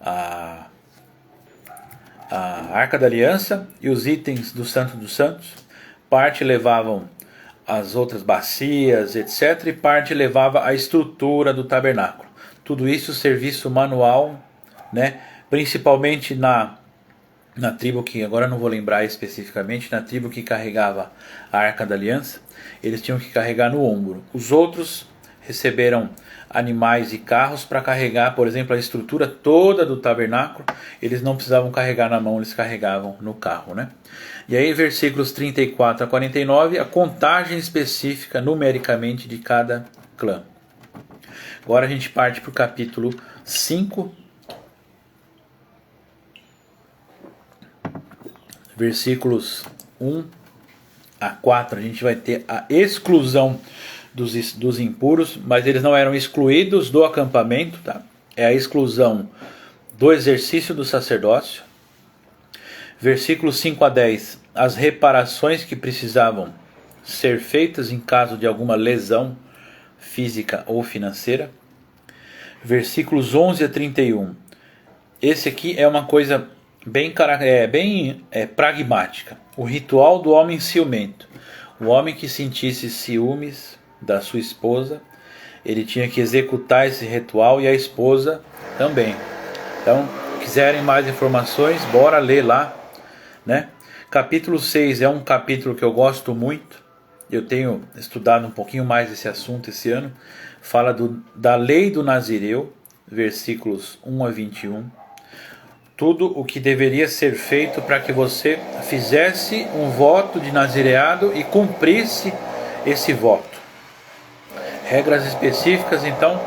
a Arca da Aliança e os itens do Santo dos Santos. Parte levavam as outras bacias, etc. E parte levava a estrutura do tabernáculo. Tudo isso serviço manual, né? Principalmente na tribo que, agora não vou lembrar especificamente, na tribo que carregava a Arca da Aliança, eles tinham que carregar no ombro. Os outros receberam animais e carros para carregar, por exemplo, a estrutura toda do tabernáculo. Eles não precisavam carregar na mão, eles carregavam no carro, né? E aí, versículos 34 a 49, a contagem específica numericamente de cada clã. Agora a gente parte para o capítulo 5, versículos 1 a 4, a gente vai ter a exclusão dos impuros, mas eles não eram excluídos do acampamento, tá? É a exclusão do exercício do sacerdócio. Versículos 5 a 10, as reparações que precisavam ser feitas em caso de alguma lesão física ou financeira. Versículos 11 a 31, esse aqui é uma coisa bem pragmática. O ritual do homem ciumento. O homem que sentisse ciúmes da sua esposa, ele tinha que executar esse ritual, e a esposa também. Então, quiserem mais informações, bora ler lá, né? Capítulo 6 é um capítulo que eu gosto muito. Eu tenho estudado um pouquinho mais esse assunto esse ano. Fala da lei do Nazireu, versículos 1 a 21. Tudo o que deveria ser feito para que você fizesse um voto de nazireado e cumprisse esse voto. Regras específicas, então,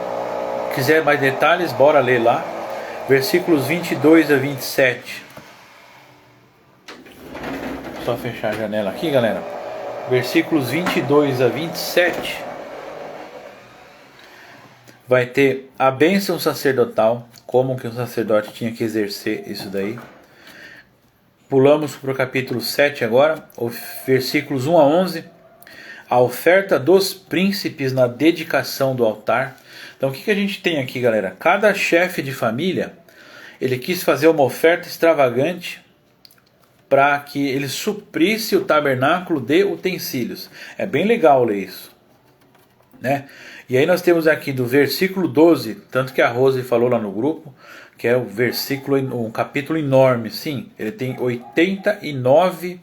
quiser mais detalhes, bora ler lá. Versículos 22 a 27. Só fechar a janela aqui, galera. Versículos 22 a 27. Vai ter a bênção sacerdotal, como que o sacerdote tinha que exercer isso daí. Pulamos para o capítulo 7 agora, versículos 1 a 11. A oferta dos príncipes na dedicação do altar. Então o que a gente tem aqui, galera? Cada chefe de família, ele quis fazer uma oferta extravagante para que ele suprisse o tabernáculo de utensílios. É bem legal ler isso, né? E aí nós temos aqui do versículo 12, tanto que a Rose falou lá no grupo, que é um capítulo enorme. Sim, ele tem 89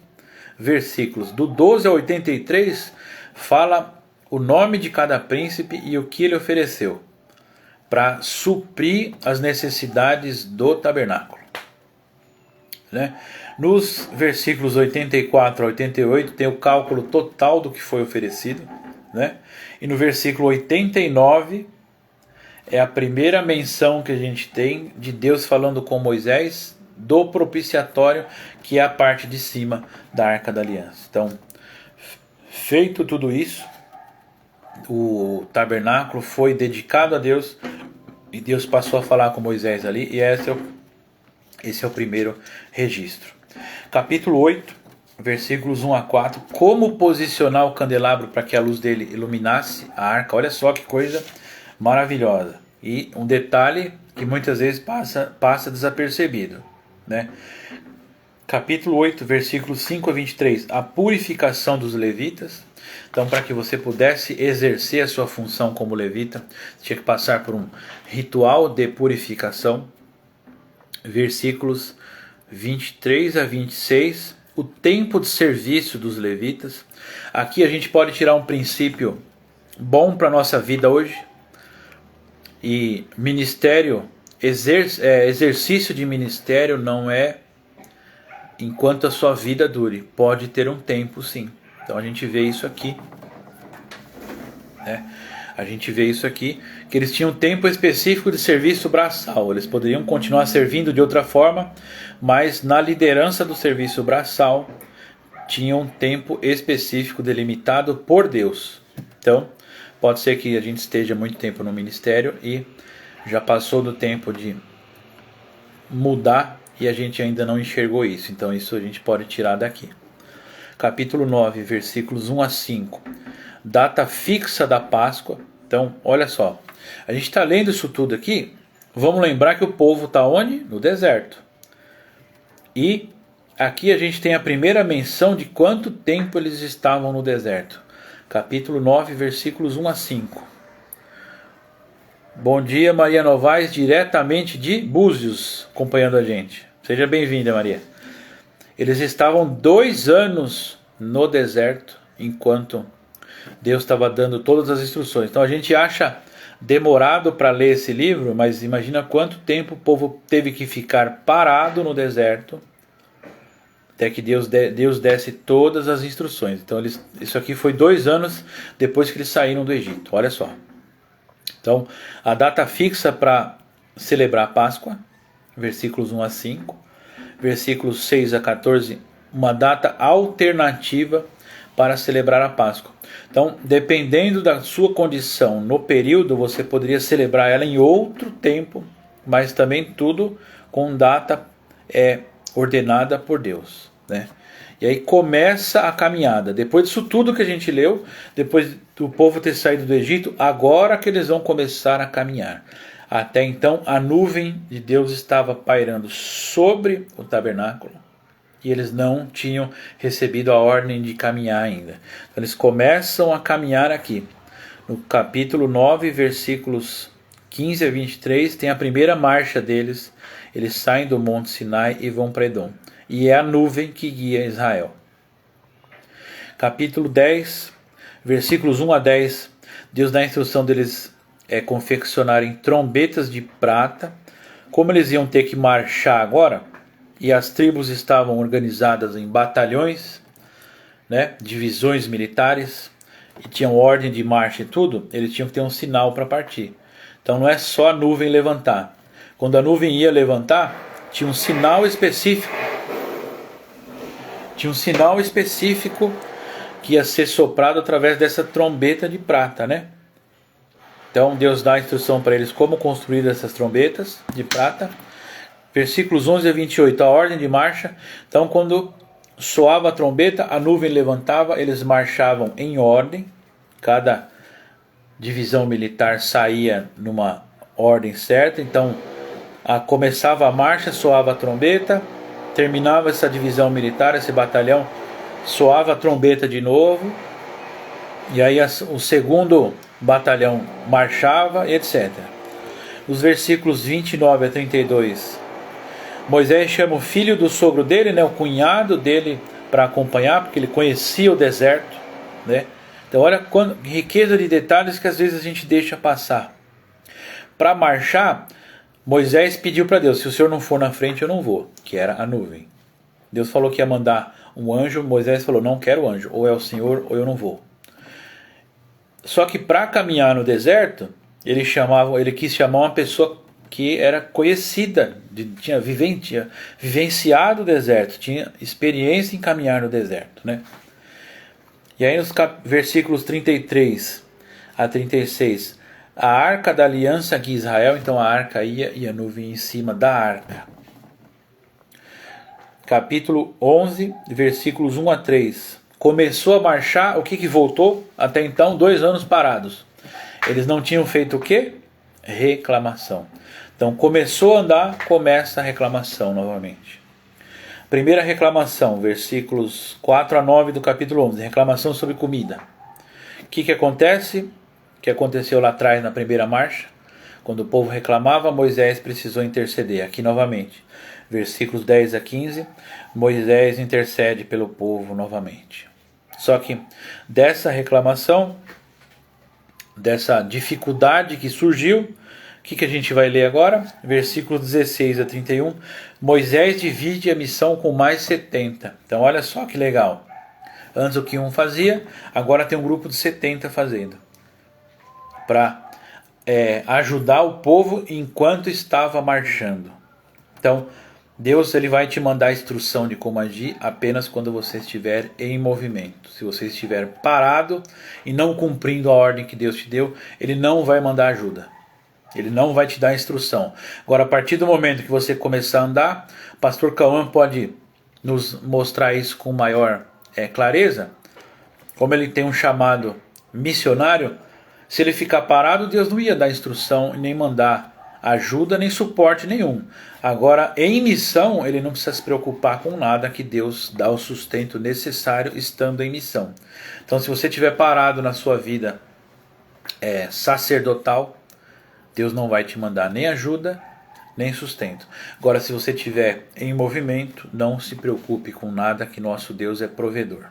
versículos. Do 12 ao 83 fala o nome de cada príncipe e o que ele ofereceu para suprir as necessidades do tabernáculo, né? Nos versículos 84 a 88 tem o cálculo total do que foi oferecido, né? E no versículo 89 é a primeira menção que a gente tem de Deus falando com Moisés do propiciatório, que é a parte de cima da Arca da Aliança. Então, feito tudo isso, o tabernáculo foi dedicado a Deus e Deus passou a falar com Moisés ali, e esse é o primeiro registro. Capítulo 8, versículos 1 a 4, como posicionar o candelabro para que a luz dele iluminasse a arca. Olha só que coisa maravilhosa. E um detalhe que muitas vezes passa desapercebido, né? Capítulo 8, versículos 5 a 23, a purificação dos levitas. Então, para que você pudesse exercer a sua função como levita, tinha que passar por um ritual de purificação. Versículos 23 a 26, o tempo de serviço dos levitas. Aqui a gente pode tirar um princípio bom para a nossa vida hoje. E ministério, exercício de ministério não é enquanto a sua vida dure. Pode ter um tempo, sim. Então a gente vê isso aqui, né? A gente vê isso aqui, que eles tinham um tempo específico de serviço braçal. Eles poderiam continuar servindo de outra forma, mas na liderança do serviço braçal tinha um tempo específico delimitado por Deus. Então, pode ser que a gente esteja muito tempo no ministério e já passou do tempo de mudar e a gente ainda não enxergou isso. Então, isso a gente pode tirar daqui. Capítulo 9, versículos 1 a 5. Data fixa da Páscoa. Então, olha só. A gente está lendo isso tudo aqui. Vamos lembrar que o povo está onde? No deserto. E aqui a gente tem a primeira menção de quanto tempo eles estavam no deserto. Capítulo 9, versículos 1 a 5. Bom dia, Maria Novaes, diretamente de Búzios, acompanhando a gente. Seja bem-vinda, Maria. Eles estavam 2 anos no deserto, enquanto Deus estava dando todas as instruções. Então a gente acha demorado para ler esse livro, mas imagina quanto tempo o povo teve que ficar parado no deserto até que Deus desse todas as instruções. Então isso aqui foi 2 anos depois que eles saíram do Egito. Olha só. Então a data fixa para celebrar a Páscoa, versículos 1 a 5. Versículos 6 a 14, uma data alternativa para celebrar a Páscoa. Então, dependendo da sua condição no período, você poderia celebrar ela em outro tempo, mas também tudo com data ordenada por Deus, né? E aí começa a caminhada. Depois disso tudo que a gente leu, depois do povo ter saído do Egito, agora que eles vão começar a caminhar. Até então a nuvem de Deus estava pairando sobre o tabernáculo e eles não tinham recebido a ordem de caminhar ainda. Então eles começam a caminhar aqui. No capítulo 9, versículos 15 a 23, tem a primeira marcha deles. Eles saem do Monte Sinai e vão para Edom. E é a nuvem que guia Israel. Capítulo 10, versículos 1 a 10, Deus dá a instrução deles confeccionarem trombetas de prata. Como eles iam ter que marchar agora, e as tribos estavam organizadas em batalhões, né, divisões militares, e tinham ordem de marcha e tudo, eles tinham que ter um sinal para partir. Então não é só a nuvem levantar. Quando a nuvem ia levantar, tinha um sinal específico. Tinha um sinal específico que ia ser soprado através dessa trombeta de prata, né? Então Deus dá a instrução para eles como construir essas trombetas de prata. Versículos 11 a 28, a ordem de marcha. Então quando soava a trombeta, a nuvem levantava, eles marchavam em ordem. Cada divisão militar saía numa ordem certa. Então começava a marcha, soava a trombeta, terminava essa divisão militar, esse batalhão, soava a trombeta de novo. E aí o segundo batalhão marchava, etc. Os versículos 29 a 32, Moisés chama o filho do sogro dele, né, o cunhado dele, para acompanhar, porque ele conhecia o deserto, né? Então olha riqueza de detalhes que às vezes a gente deixa passar. Para marchar, Moisés pediu para Deus: se o Senhor não for na frente, eu não vou, que era a nuvem. Deus falou que ia mandar um anjo, Moisés falou: não quero anjo, ou é o Senhor ou eu não vou. Só que para caminhar no deserto, ele quis chamar uma pessoa que era conhecida, tinha vivenciado o deserto, tinha experiência em caminhar no deserto, né? E aí nos versículos 33 a 36, a arca da aliança guia Israel, então a arca ia e a nuvem em cima da arca. Capítulo 11, versículos 1 a 3. Começou a marchar, o que voltou? Até então, 2 anos parados. Eles não tinham feito o quê? Reclamação. Então, começou a andar, começa a reclamação novamente. Primeira reclamação, versículos 4 a 9 do capítulo 11. Reclamação sobre comida. O que acontece? O que aconteceu lá atrás na primeira marcha? Quando o povo reclamava, Moisés precisou interceder. Aqui novamente, versículos 10 a 15, Moisés intercede pelo povo novamente. Só que dessa reclamação, dessa dificuldade que surgiu, o que a gente vai ler agora? Versículos 16 a 31, Moisés divide a missão com mais 70. Então olha só que legal. Antes o que um fazia, agora tem um grupo de 70 fazendo. Para ajudar o povo enquanto estava marchando. Então, Deus ele vai te mandar a instrução de como agir apenas quando você estiver em movimento. Se você estiver parado e não cumprindo a ordem que Deus te deu, Ele não vai mandar ajuda. Ele não vai te dar instrução. Agora, a partir do momento que você começar a andar, o pastor Cauã pode nos mostrar isso com maior clareza. Como ele tem um chamado missionário, se ele ficar parado, Deus não ia dar instrução nem mandar ajuda nem suporte nenhum. Agora, em missão, ele não precisa se preocupar com nada, que Deus dá o sustento necessário estando em missão. Então, se você estiver parado na sua vida sacerdotal, Deus não vai te mandar nem ajuda, nem sustento. Agora, se você estiver em movimento, não se preocupe com nada, que nosso Deus é provedor.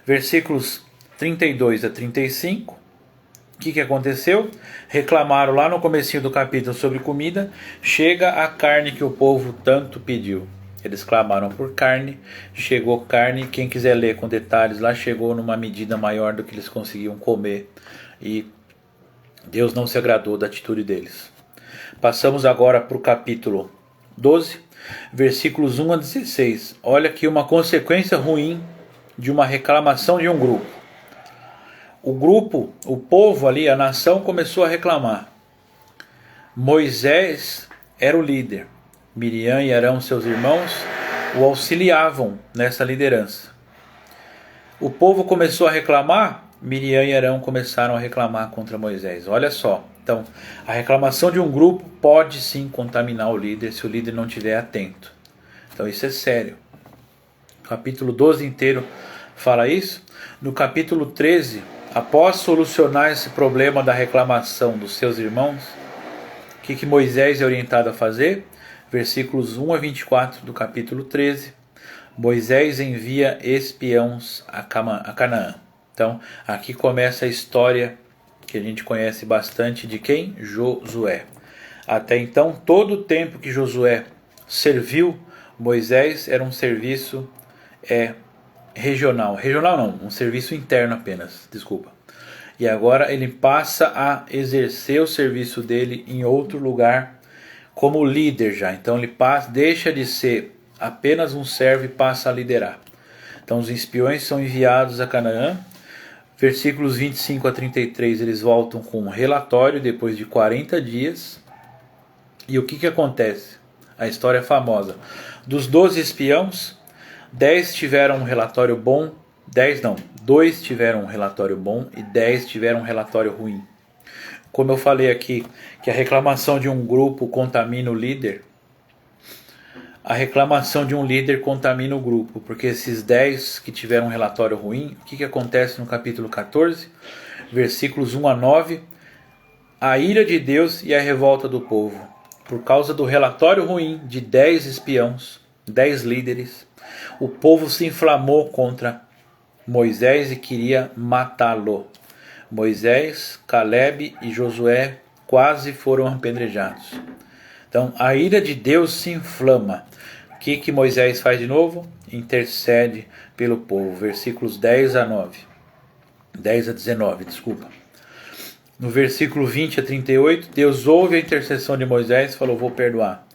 Versículos 32 a 35. O que aconteceu? Reclamaram lá no comecinho do capítulo sobre comida. Chega a carne que o povo tanto pediu. Eles clamaram por carne. Chegou carne. Quem quiser ler com detalhes lá, chegou numa medida maior do que eles conseguiam comer. E Deus não se agradou da atitude deles. Passamos agora para o capítulo 12, versículos 1 a 16. Olha aqui uma consequência ruim de uma reclamação de um grupo. O povo ali, a nação começou a reclamar. Moisés era o líder. Miriam e Arão, seus irmãos, o auxiliavam nessa liderança. O povo começou a reclamar, Miriam e Arão começaram a reclamar contra Moisés. Olha só, então, a reclamação de um grupo pode sim contaminar o líder, se o líder não estiver atento. Então isso é sério. O capítulo 12 inteiro fala isso. No capítulo 13, após solucionar esse problema da reclamação dos seus irmãos, o que Moisés é orientado a fazer? Versículos 1 a 24 do capítulo 13. Moisés envia espiões a Canaã. Então, aqui começa a história que a gente conhece bastante de quem? Josué. Até então, todo o tempo que Josué serviu Moisés era um serviço regional. Regional não, um serviço interno apenas, desculpa. E agora ele passa a exercer o serviço dele em outro lugar como líder já. Então ele deixa de ser apenas um servo e passa a liderar. Então os espiões são enviados a Canaã. Versículos 25 a 33, eles voltam com um relatório depois de 40 dias. E o que acontece? A história é famosa. Dos 12 espiões, 10 tiveram um relatório bom, 2 tiveram um relatório bom e 10 tiveram um relatório ruim. Como eu falei aqui, que a reclamação de um grupo contamina o líder, a reclamação de um líder contamina o grupo, porque esses 10 que tiveram um relatório ruim, o que acontece no capítulo 14, versículos 1 a 9, a ira de Deus e a revolta do povo, por causa do relatório ruim de 10 espiões, 10 líderes, o povo se inflamou contra Moisés e queria matá-lo. Moisés, Caleb e Josué quase foram apedrejados. Então a ira de Deus se inflama. O que Moisés faz de novo? Intercede pelo povo. Versículos 10 a 19, desculpa. No versículo 20 a 38, Deus ouve a intercessão de Moisés e falou: vou perdoar.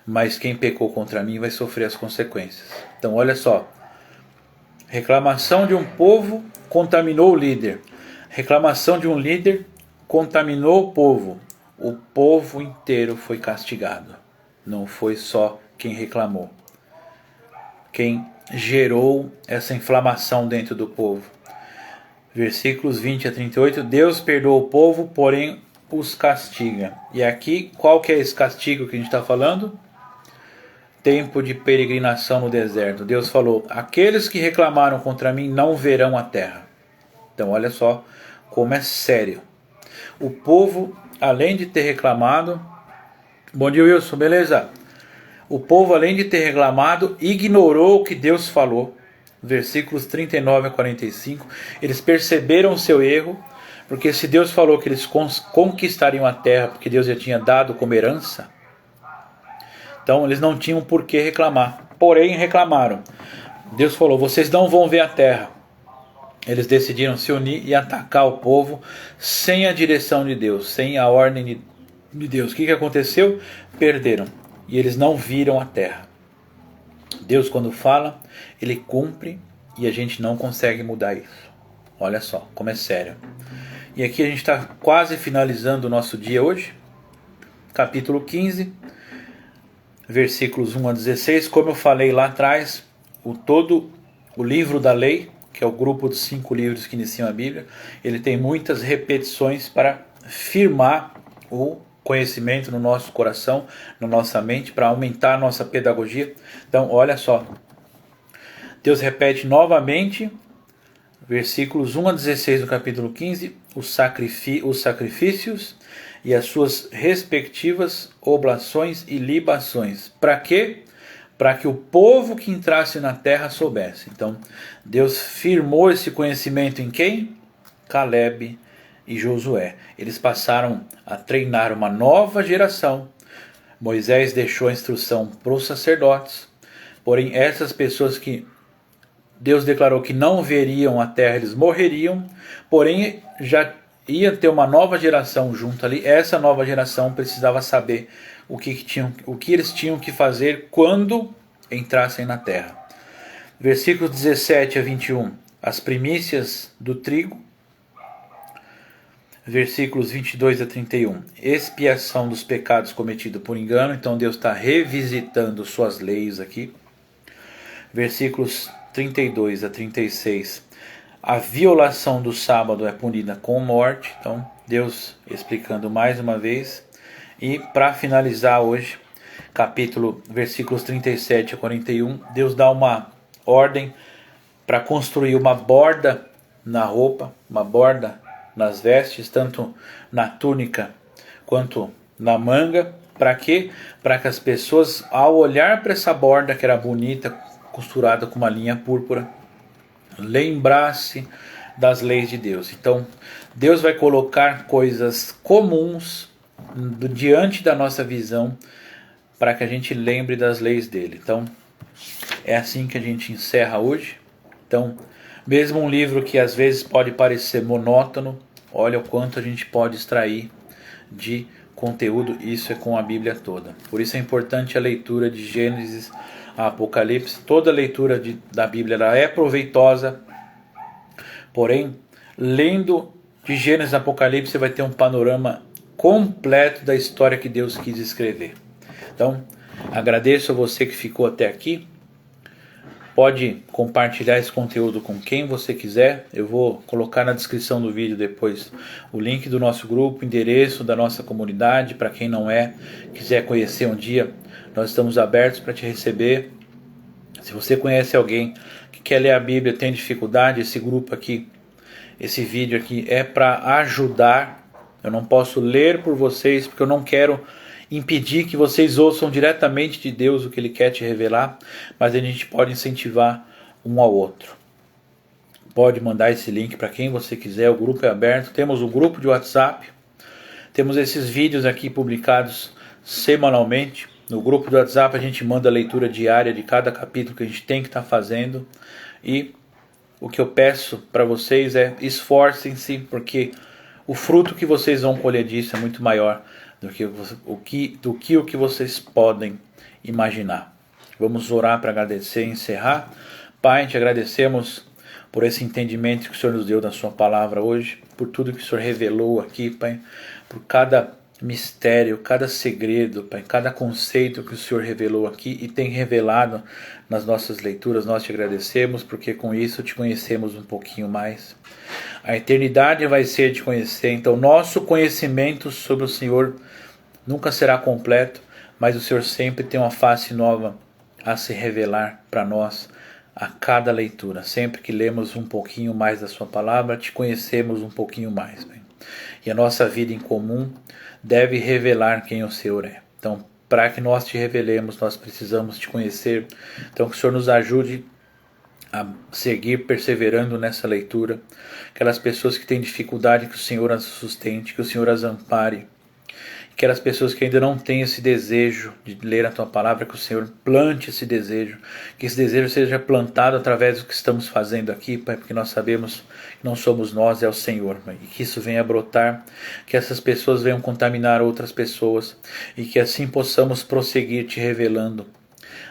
Mas quem pecou contra mim vai sofrer as consequências. Então olha só. Reclamação de um povo contaminou o líder. Reclamação de um líder contaminou o povo. O povo inteiro foi castigado. Não foi só quem reclamou. Quem gerou essa inflamação dentro do povo. Versículos 20 a 38. Deus perdoa o povo, porém os castiga. E aqui, qual que é esse castigo que a gente está falando? Tempo de peregrinação no deserto. Deus falou: aqueles que reclamaram contra mim não verão a terra. Então olha só como é sério. O povo, além de ter reclamado... Bom dia, Wilson, beleza? O povo, além de ter reclamado, ignorou o que Deus falou. Versículos 39 a 45. Eles perceberam o seu erro, porque se Deus falou que eles conquistariam a terra, porque Deus já tinha dado como herança, então eles não tinham por que reclamar. Porém, reclamaram. Deus falou, vocês não vão ver a terra. Eles decidiram se unir e atacar o povo sem a direção de Deus, sem a ordem de Deus. O que aconteceu? Perderam. E eles não viram a terra. Deus, quando fala, Ele cumpre e a gente não consegue mudar isso. Olha só como é sério. E aqui a gente está quase finalizando o nosso dia hoje. Capítulo 15, versículos 1 a 16. Como eu falei lá atrás, todo o livro da lei, que é o grupo dos 5 livros que iniciam a Bíblia, ele tem muitas repetições para firmar o conhecimento no nosso coração, na nossa mente, para aumentar a nossa pedagogia. Então, olha só. Deus repete novamente, versículos 1 a 16 do capítulo 15, os sacrifícios e as suas respectivas oblações e libações. Para quê? Para que o povo que entrasse na terra soubesse. Então, Deus firmou esse conhecimento em quem? Calebe e Josué. Eles passaram a treinar uma nova geração. Moisés deixou a instrução para os sacerdotes. Porém, essas pessoas que Deus declarou que não veriam a terra, eles morreriam. Porém, já ia ter uma nova geração junto ali. Essa nova geração precisava saber o que eles tinham que fazer quando entrassem na terra. Versículos 17 a 21. As primícias do trigo. Versículos 22 a 31. Expiação dos pecados cometidos por engano. Então Deus está revisitando suas leis aqui. Versículos 32 a 36. A violação do sábado é punida com morte. Então Deus explicando mais uma vez. E para finalizar hoje, versículos 37 a 41, Deus dá uma ordem para construir uma borda na roupa, uma borda nas vestes, tanto na túnica quanto na manga. Para quê? Para que as pessoas, ao olhar para essa borda que era bonita, costurada com uma linha púrpura, lembrasse das leis de Deus. Então, Deus vai colocar coisas comuns diante da nossa visão para que a gente lembre das leis dele. Então, é assim que a gente encerra hoje. Então, mesmo um livro que às vezes pode parecer monótono, olha o quanto a gente pode extrair de conteúdo. Isso é com a Bíblia toda. Por isso é importante a leitura de Gênesis a Apocalipse. Toda leitura da Bíblia ela é proveitosa. Porém, lendo de Gênesis a Apocalipse, você vai ter um panorama completo da história que Deus quis escrever. Então, agradeço a você que ficou até aqui. Pode compartilhar esse conteúdo com quem você quiser. Eu vou colocar na descrição do vídeo depois o link do nosso grupo, endereço da nossa comunidade. Para quem não quiser conhecer um dia, nós estamos abertos para te receber. Se você conhece alguém que quer ler a Bíblia, tem dificuldade, esse grupo aqui, esse vídeo aqui é para ajudar. Eu não posso ler por vocês, porque eu não quero impedir que vocês ouçam diretamente de Deus o que Ele quer te revelar, mas a gente pode incentivar um ao outro. Pode mandar esse link para quem você quiser, o grupo é aberto. Temos um grupo de WhatsApp, temos esses vídeos aqui publicados semanalmente. No grupo do WhatsApp a gente manda a leitura diária de cada capítulo que a gente tem que estar fazendo. E o que eu peço para vocês é esforcem-se, porque o fruto que vocês vão colher disso é muito maior do que o que vocês podem imaginar. Vamos orar para agradecer e encerrar. Pai, te agradecemos por esse entendimento que o Senhor nos deu da sua palavra hoje, por tudo que o Senhor revelou aqui, Pai, por cada mistério, cada segredo, Pai, cada conceito que o Senhor revelou aqui e tem revelado nas nossas leituras. Nós te agradecemos porque com isso te conhecemos um pouquinho mais. A eternidade vai ser te conhecer, então nosso conhecimento sobre o Senhor nunca será completo, mas o Senhor sempre tem uma face nova a se revelar para nós a cada leitura. Sempre que lemos um pouquinho mais da sua palavra, te conhecemos um pouquinho mais, Pai. E a nossa vida em comum deve revelar quem o Senhor é. Então, para que nós te revelemos, nós precisamos te conhecer. Então, que o Senhor nos ajude a seguir perseverando nessa leitura. Aquelas pessoas que têm dificuldade, que o Senhor as sustente, que o Senhor as ampare. Aquelas pessoas que ainda não têm esse desejo de ler a Tua Palavra, que o Senhor plante esse desejo, que esse desejo seja plantado através do que estamos fazendo aqui, Pai, porque nós sabemos que não somos nós, é o Senhor, Pai, e que isso venha a brotar, que essas pessoas venham contaminar outras pessoas, e que assim possamos prosseguir Te revelando,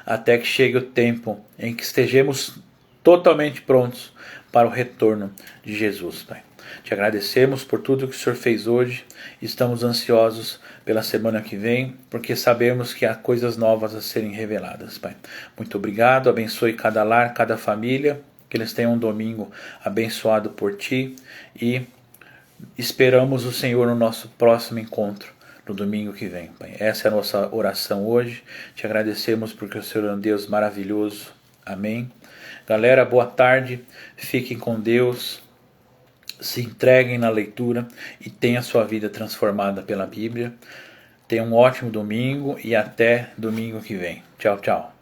até que chegue o tempo em que estejamos totalmente prontos para o retorno de Jesus, Pai. Te agradecemos por tudo que o Senhor fez hoje. Estamos ansiosos pela semana que vem, porque sabemos que há coisas novas a serem reveladas, Pai. Muito obrigado, abençoe cada lar, cada família, que eles tenham um domingo abençoado por Ti e esperamos o Senhor no nosso próximo encontro, no domingo que vem, Pai. Essa é a nossa oração hoje. Te agradecemos porque o Senhor é um Deus maravilhoso. Amém. Galera, boa tarde. Fiquem com Deus. Se entreguem na leitura e tenham a sua vida transformada pela Bíblia. Tenham um ótimo domingo e até domingo que vem. Tchau, tchau.